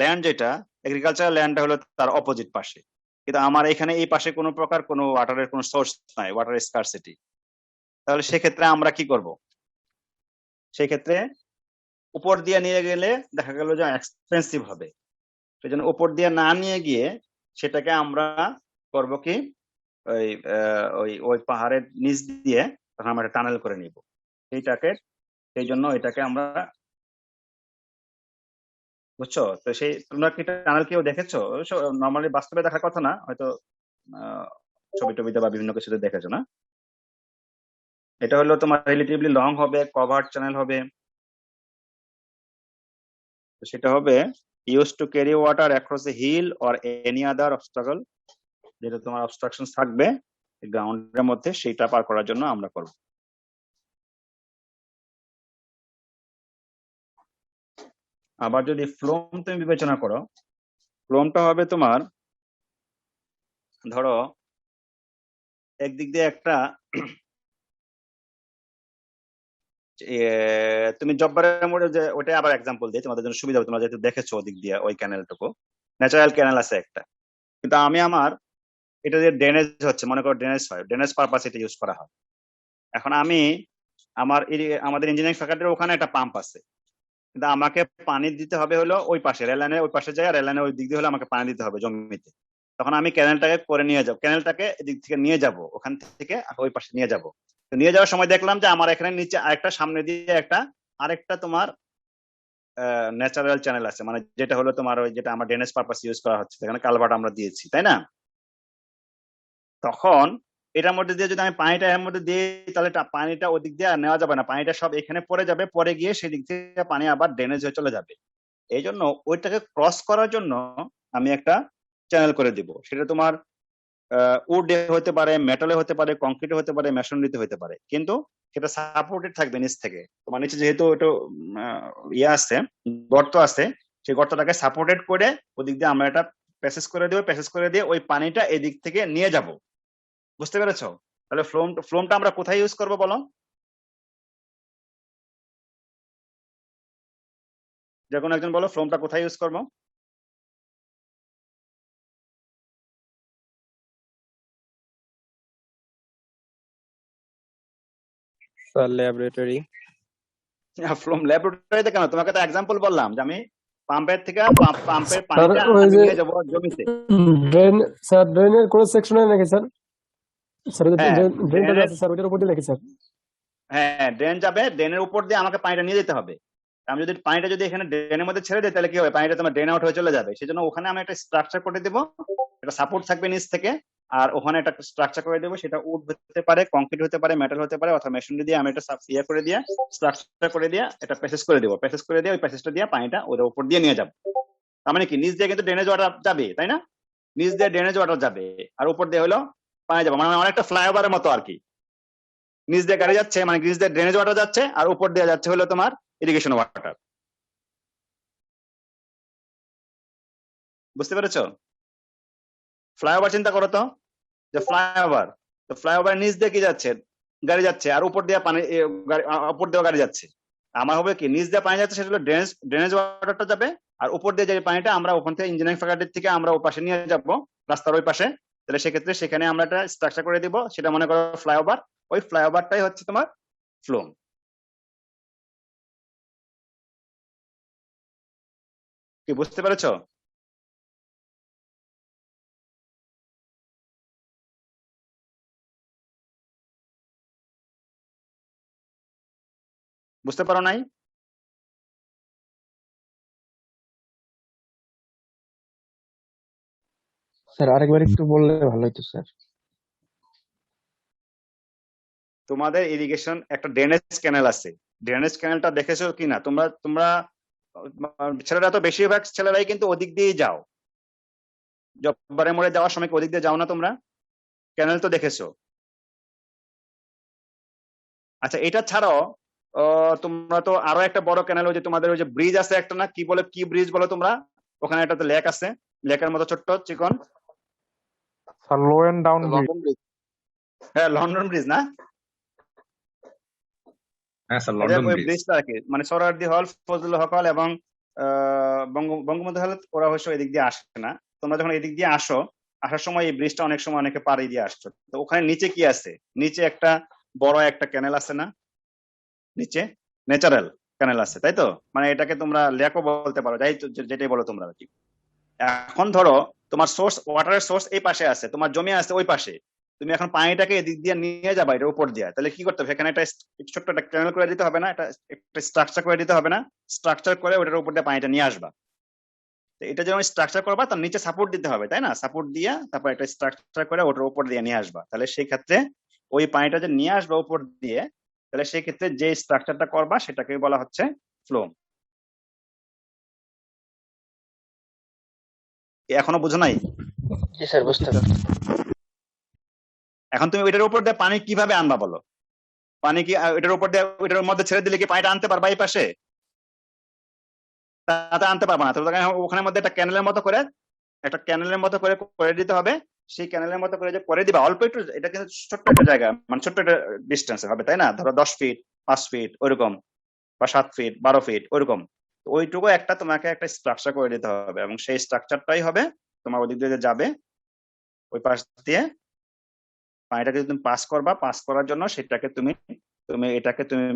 ল্যান্ড যেটা এগ্রিকালচারাল ল্যান্ডটা হলো তার অপোজিট পাশে, কিন্তু আমার এখানে এই পাশে কোনো প্রকার কোনো ওয়াটারের কোনো সোর্স নাই, ওয়াটার স্কারসিটি। তাহলে সেক্ষেত্রে আমরা কি করব? সেক্ষেত্রে উপর দিয়ে নিয়ে গেলে দেখা গেল যে এক্সপেন্সিভ হবে, সেই জন্য উপর দিয়ে না নিয়ে গিয়ে সেটাকে আমরা করব কি, ওই পাহাড়ের নিচ দিয়ে তখন আমরা টানেল করে নিব সেই জন্য এটাকে আমরা, বুঝছো? তো সেই তোমরা কি টানেল কেউ দেখেছো? নর্মালি বাস্তবে দেখার কথা না, হয়তো ছবি টবিতে বা বিভিন্ন কিছুতে দেখেছো না। এটা হলো তোমার রিলেটিভলি লং হবে, কভার্ড চ্যানেল হবে। সেটা হবে use to carry water across a hill or any other obstacle, যেটা তোমার অবস্ট্রাকশন থাকবে গ্রাউন্ডের মধ্যে, সেইটা পার করার জন্য আমরা করব। আবার যদি ফ্লোম তুমি বিবেচনা করো, ফ্লোমটা হবে তোমার, ধরো একদিক দিয়ে একটা তুমি জব্বারের মোড়ে, যে ওটা আবার এক্সাম্পল দিই তোমাদের জন্য সুবিধা হবে, তোমরা যেহেতু দেখেছো ওদিক দিয়ে ওই ক্যানেলটুকু, ন্যাচারাল ক্যানেল আছে একটা, কিন্তু আমি এটা যে ড্রেনেজ হচ্ছে, মনে করো ড্রেনেজ হয়, ড্রেনেজ পারপাস এটা ইউজ করা হয়। এখন আমাদের ইঞ্জিনিয়ারিং ফ্যাকাল্টির ওখানে একটা পাম্প আছে, কিন্তু আমাকে পানি দিতে হবে হলো ওই পাশে, রেল লাইনের ওই পাশে যায়, রেল লাইনের ওই দিক দিয়ে হলে আমাকে পানি দিতে হবে জমিতে। তখন আমি ক্যানেলটাকে করে নিয়ে যাবো, ক্যানেলটাকে এদিক থেকে নিয়ে যাব, ওখান থেকে ওই পাশে নিয়ে যাব। নিয়ে যাওয়ার সময় দেখলাম যে আমার এখানে নিচে আরেকটা, সামনে দিয়ে আরেকটা তোমার ন্যাচারাল চ্যানেল আছে, মানে যেটা হলো তোমার ওই যেটা আমার ড্রেনেজ পারপাস ইউজ করা হচ্ছে, সেখানে কালভার্ট আমরা দিয়েছি, তাই না? তখন এটার মধ্যে দিয়ে যদি আমি পানিটা এর মধ্যে দিই, তাহলে পানিটা ওদিক দিয়ে আর নেওয়া যাবে না, পানিটা সব এখানে পড়ে যাবে, পরে গিয়ে সেই দিক থেকে পানি আবার ড্রেনেজ হয়ে চলে যাবে। এই জন্য ওইটাকে ক্রস করার জন্য আমি একটা চ্যানেল করে দিব। সেটা তোমার উডে হতে পারে, মেটালে হতে পারে, কংক্রিটে হতে পারে, মেশনারিতে হতে পারে, কিন্তু সেটা সাপোর্টেড থাকবে নিচ থেকে। তোমার নিচে যেহেতু একটু ইয়ে আছে, গর্ত আছে, সেই গর্তটাকে সাপোর্টেড করে ওদিক দিয়ে আমরা এটা প্যাসেজ করে দেবো, প্যাসেজ করে দিয়ে ওই পানিটা এদিক থেকে নিয়ে যাব। বুঝতে পেরেছো? তাহলে ফ্লোমটা আমরা কোথায় ইউজ করবো বলো? যে কোনো একজন বলো, ফ্লোমটা কোথায় ইউজ করবো? Sir laboratory. ফ্লোম ল্যাবরেটরিতে কেন? তোমাকে তো এক্সাম্পল বললাম যে আমি পাম্পের থেকে পাম্পের স্যার পানিটা ওই যে নিয়ে যাবো জমিতে। ড্রেন, স্যার ড্রেনের কোন সেকশনে নাকি স্যার? স্যার ওই যে হ্যাঁ ড্রেনটা ড্রেনের আছে স্যার ওইটার উপর দিয়ে লেখি স্যার। হ্যাঁ ড্রেন যাবে, ড্রেনের উপর দিয়ে আমাকে পানিটা নিয়ে যেতে হবে। আমি যদি পানিটা যদি এখানে ড্রেনের মধ্যে ছেড়ে দিই তাহলে কি হবে, পানিটা তোমার ড্রেন আউট হয়ে চলে যাবে। সেজন্য ওখানে আমি একটা স্ট্রাকচার করে দেবো, একটা সাপোর্ট থাকবে নিচ থেকে, আর ওখানে একটা স্ট্রাকচার করে দেবো। সেটা উড হতে পারে, কংক্রিট হতে পারে, মেটাল হতে পারে, অথবা মেশিনারি দিয়ে আমি একটা ইয়ে করে দিয়ে স্ট্রাকচার করে দিয়ে একটা প্যাসেজ করে দেবো। প্যাসেজ করে দিয়ে ওই প্যাসেজটা দিয়ে পানিটা ওর উপর দিয়ে নিয়ে যাবো। তার মানে কি নিচ দিয়ে কিন্তু ড্রেনেজ ওয়াটার যাবে, তাই না? নিচ দিয়ে ড্রেনেজ ওয়াটার যাবে আর উপর দিয়ে হলো পানি যাবে, মানে অনেকটা ফ্লাইওভারের মতো আর কি। নিচ দিয়ে গাড়ি যাচ্ছে মানে নিচ দিয়ে ড্রেনেজ ওয়াটার যাচ্ছে, আর উপর দিয়ে যাচ্ছে হলো তোমার ইরিগেশন ওয়াটার। বুঝতে পেরেছো? ফ্লাইওভার চিন্তা করো তো, যে ফ্লাইওভার, তো ফ্লাইওভার নিচ দিয়ে কি যাচ্ছে, গাড়ি যাচ্ছে, আর উপর দিয়ে পানি উপর দিয়ে গাড়ি যাচ্ছে। আমার হবে কি নিচ দিয়ে পানি যাচ্ছে সেটা হলো ড্রেনেজ ওয়াটারটা যাবে, আর উপর দিয়ে যে পানিটা আমরা ওখান থেকে ইঞ্জিনিয়ারিং ফ্যাকাল্টি থেকে আমরা ও পাশে নিয়ে যাব রাস্তার ওই পাশে। তাহলে সেক্ষেত্রে সেখানে আমরা একটা স্ট্রাকচার করে দিব, সেটা মনে করো ফ্লাইওভার। ওই ফ্লাইওভারটাই হচ্ছে তোমার ফ্লো। কি বুঝতে পেরেছো? বুঝতে পারো নাই? স্যার আরেকবার একটু বললে ভালো হতো স্যার। তোমাদের ইরিগেশন একটা ড্রেনেজ ক্যানেল আছে, ড্রেনেজ ক্যানেলটা দেখেছো কিনা তোমরা? তোমরা ছেলেরা তো বেশিরভাগ ছেলেরাই কিন্তু ওদিক দিয়েই যাও, জব্বারে মোড়ে যাওয়ার সময় কি ওদিক দিয়ে যাও না তোমরা? ক্যানেল তো দেখেছো। আচ্ছা এটা ছাড়াও তোমরা তো আরো একটা বড় ক্যানেল, ওই যে তোমাদের ওই যে ব্রিজ আছে একটা না, কি বলে, কি ব্রিজ বলো তোমরা? ওখানে একটা তো লেক আছে, লেকের মতো ছোট্ট চিকন। Sir low and down bridge. হ্যাঁ লন্ডন ব্রিজ না? হ্যাঁ স্যার, ওই লন্ডন ব্রিজ। ব্রিজটা আর কি, মানে সোহরাওয়ার্দী হল, ফজলুল হক হল এবং বঙ্গবন্ধু হল, ওরা অবশ্য এদিক দিয়ে আসে না। তোমরা যখন এদিক দিয়ে আসো, আসার সময় এই ব্রিজটা অনেক সময় অনেকে পাড়ি দিয়ে আসছো। তো ওখানে নিচে কি আছে? নিচে একটা বড় একটা ক্যানেল আছে না, নিচে ন্যাচারাল ক্যানেল আছে, তাই তো? মানে এটাকে তোমরা লেকও বলতে পারো, যাই যেটাই বলো তোমরা আর কি। এখন ধরো তোমার সোর্স, ওয়াটারের সোর্স এই পাশে আছে, তোমার জমি আছে ওই পাশে, তুমি এখন পানিটাকে এদিক দিয়ে নিয়ে যাবা এটার উপর দিয়ে, তাহলে কি করতে হবে? এখানে একটা ছোট্ট একটা ক্যানেল করে দিতে হবে না? একটা স্ট্রাকচার করে দিতে হবে না? স্ট্রাকচার করে ওটার উপর দিয়ে পানিটা নিয়ে আসবা। তো এটা যখন স্ট্রাকচার করবা তার নিচে সাপোর্ট দিতে হবে, তাই না? সাপোর্ট দিয়ে তারপর একটা স্ট্রাকচার করে ওটার উপর দিয়ে নিয়ে আসবা। তাহলে সেই ক্ষেত্রে ওই পানিটা যে নিয়ে আসবা উপর দিয়ে, তাহলে সেই ক্ষেত্রে যে স্ট্রাকচারটা করবা সেটাকে বলা হচ্ছে ফ্লো। এখনো বুঝো নাই? জি স্যার বুঝতে পারছি। এখন তুমি ওইটার উপর দিয়ে পানি কিভাবে আনবা বলো? পানি কি ওইটার উপর দিয়ে ওইটার মধ্যে ছেড়ে দিলে কি পানিটা আনতে পারবা এই পাশে? তাতে আনতে পারবা না। তো ওখানের মধ্যে একটা ক্যানেলের মতো করে, একটা ক্যানেলের মতো করে করে দিতে হবে। সেই ক্যানেলের মতো করে যে করে দিবা অল্প একটু, এটা কিন্তু ছোট্ট একটা জায়গা, মানে ছোট্ট একটা ডিস্টেন্স হবে, তাই না? ধরো 10 ফিট, 5 ফিট ওইরকম, বা 7 ফিট, 12 ফিট ওইরকম। ওইটুকু একটা তোমাকে একটা স্ট্রাকচার করে দিতে হবে, এবং সেই স্ট্রাকচারটাই হবে তোমার ওদিক দিয়ে যাবে, ওই পাশ দিয়ে পানিটাকে তুমি পাস করবা। পাস করার জন্য সেটাকে তুমি তুমি এটাকে তুমি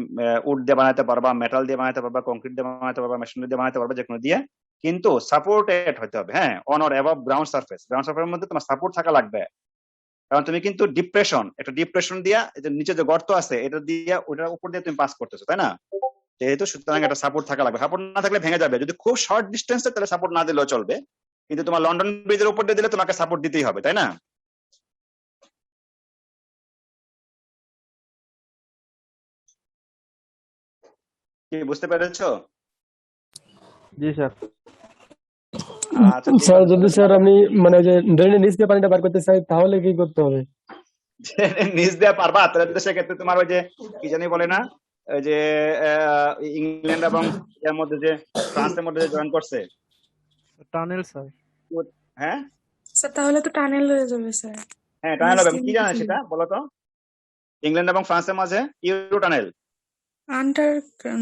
উড দিয়ে বানাতে পারবা, মেটাল দিয়ে বানাতে পারবা, কংক্রিট দিয়ে বানাতে পারবা, মেশিনারি দিয়ে বানাতে পারবা, যেকোনো দিয়ে, কিন্তু সাপোর্টেড হতে হবে। হ্যাঁ, on or above ground surface, ground সারফেসের মধ্যে তোমার সাপোর্ট থাকা লাগবে। কারণ তুমি কিন্তু একটা ডিপ্রেশন দিয়া, নিচে যে গর্ত আছে এটা দিয়ে ওটার উপর দিয়ে তুমি পাস করতেছো, তাই না? যেহেতু সুতরাং একটা সাপোর্ট থাকা লাগবে। সাপোর্ট না থাকলে ভেঙে যাবে। যদি খুব শর্ট ডিস্টেন্সে তাহলে সাপোর্ট না দিলেও চলবে, কিন্তু তোমার লন্ডন ব্রিজের উপর দিয়ে দিলে তোমাকে সাপোর্ট দিতেই হবে, তাই না? কি বুঝতে পেরেছো? জি স্যার। আচ্ছা স্যার যদি স্যার আমি মানে যে ড্রেনের নিচ দিয়ে পানিটা বার করতে চাই তাহলে কি করতে হবে? নিচ দিয়ে পারবা? তাহলে তো সেক্ষেত্রে তোমার ওই যে কি জানি বলে না, ওই যে ইংল্যান্ড এবং এর মধ্যে যে ফ্রান্সের মধ্যে যে জয়েন করছে টানেল স্যার। হ্যাঁ স্যার তাহলে তো টানেল হয়ে যাবে স্যার। হ্যাঁ টানেল হবে। কি জানেন নিচ দিয়ে সেটা বলো তো? ইংল্যান্ড এবং ফ্রান্সের মাঝে ইউরো টানেল। আন্ডার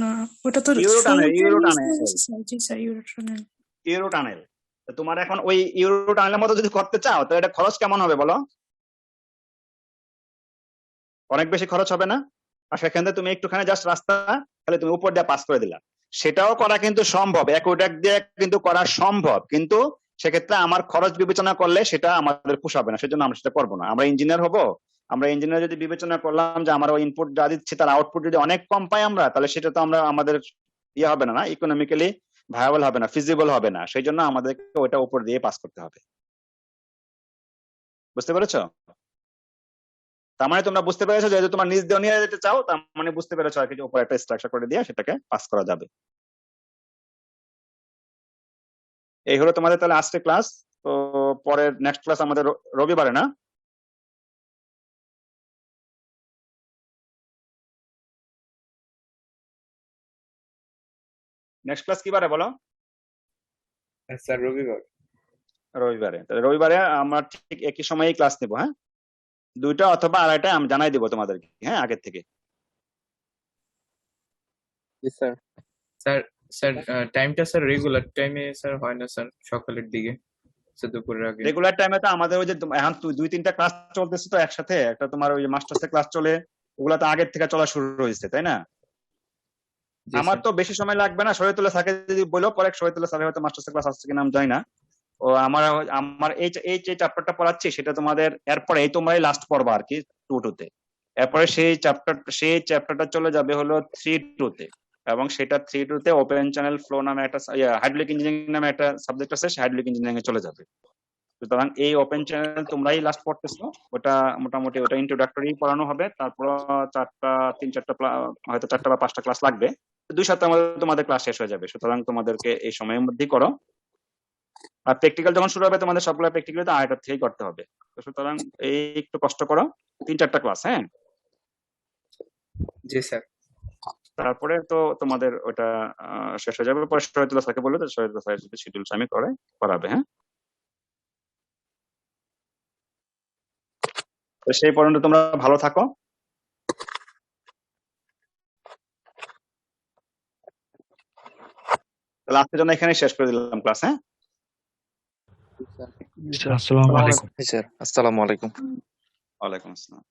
না, ওটা তো ইউরো টানেল, ইউরো টানেল, জি sir, Euro tunnel. Euro tunnel. তোমার এখন ওই ইউরো টানেলের মতো যদি করতে চাও তাহলে এটা খরচ কেমন হবে বলো? অনেক বেশি খরচ হবে না? আর সেখান থেকে তুমি একটুখানি জাস্ট রাস্তা তাহলে তুমি উপর দিয়ে পাস করে দিলা। সেটাও করা কিন্তু সম্ভব, অ্যাকোয়াডাক দিয়ে কিন্তু করা সম্ভব, কিন্তু সেক্ষেত্রে আমার খরচ বিবেচনা করলে সেটা আমাদের পোষাবে না, সেজন্য আমরা সেটা করবো না। আমরা ইঞ্জিনিয়ার হব, আমরা ইঞ্জিনিয়ার যদি বিবেচনা করলাম যে আমার ইনপুট যা দিচ্ছি তার আউটপুট যদি অনেক কম পাই আমরা, তাহলে সেটা তো আমরা আমাদের ইয়ে হবে না, ইকোনমিক্যালি ভায়াবল হবে না, ফিজিবল হবে না। সেই জন্য আমাদেরকে ওটা উপর দিয়ে পাস করতে হবে। বুঝতে পেরেছো? তার মানে তোমরা বুঝতে পেরেছো যে তোমার নিজ দিয়ে নিয়ে যেতে চাও, তার মানে বুঝতে পেরেছো আর কি, উপর একটা স্ট্রাকচার করে দিয়ে সেটাকে পাস করা যাবে। এই হলো তোমাদের তাহলে আজকে ক্লাস। তো পরের নেক্সট ক্লাস আমাদের রবিবারে, না? নেক্সট ক্লাস কি বারে বলো? স্যার রবিবার। রবিবারে। তাহলে রবিবারে আমরা ঠিক একই সময়ে ক্লাস নেবো, হ্যাঁ? 2টা অথবা 2:30 আমি জানাই দিব তোমাদেরকে, হ্যাঁ, আগের থেকে। স্যার স্যার স্যার টাইমটা স্যার রেগুলার টাইমে স্যার হয় না স্যার, সকালের দিকে, স্যার দুপুরের আগে। রেগুলার টাইমে তো আমাদের ওই যে এখন 2-3টা ক্লাস চলতেছে তো একসাথে, একটা তোমার ওই মাস্টার্সের ক্লাস চলে, ওগুলা তো আগের থেকে চলা শুরু হয়েছে, তাই না? জি আমার স্যার। তো বেশি সময় লাগবে না, শহীদুল্লাহ স্যারকে যদি বলো পরে, শহীদুল্লাহ স্যারের হয়তো মাস্টার্সের ক্লাস আসছে কিনা আমি জানি না। ও আমার আমার এই যে চ্যাপ্টারটা পড়াচ্ছি সেটা তোমাদের এরপরে এই তোমরাই লাস্ট পড়বা আর কি 2-2 তে। এরপরে সেই চ্যাপ্টারটা চলে যাবে হলো 3-2 তে, এবং সেটা 3-2 তে ওপেন চ্যানেল ফ্লো নামে একটা হাইড্রোলিক ইঞ্জিনিয়ারিং নামে একটা সাবজেক্ট আছে, সেই হাইড্রোলিক ইঞ্জিনিয়ারিং এ চলে যাবে। সুতরাং এই ওপেন চ্যানেল তোমরাই লাস্ট পড়তেছো, ওটা মোটামুটি ওটা ইন্ট্রোডাক্টরি পড়ানো হবে। তারপর 3-4টা হয়তো 4টা বা 5টা ক্লাস লাগবে। 2 সপ্তাহের মধ্যে তোমাদের ক্লাস শেষ হয়ে যাবে। সুতরাং তোমাদেরকে এই সময়ের মধ্যেই করো। আর প্র্যাকটিক্যাল যখন শুরু হবে তোমাদের সবগুলো প্র্যাকটিক্যাল তো 8টা থেকেই করতে হবে। তো সুতরাং এই একটু কষ্ট করো, 3-4টা ক্লাস, হ্যাঁ। জি স্যার। তারপরে তো তোমাদের ওটা শেষ হয়ে যাবে। পরে শহীদুল্লাহ স্যারকে বললে তো শহীদুল্লাহ স্যার যদি শিডিউল সামি করাবে, হ্যাঁ। তো সেই পর্যন্ত তোমরা ভালো থাকো। তাহলে আজকের জন্য এখানে শেষ করে দিলাম ক্লাস, হ্যাঁ। আসসালামু আলাইকুম স্যার। আসসালামু আলাইকুম। ওয়ালাইকুম আসসালাম।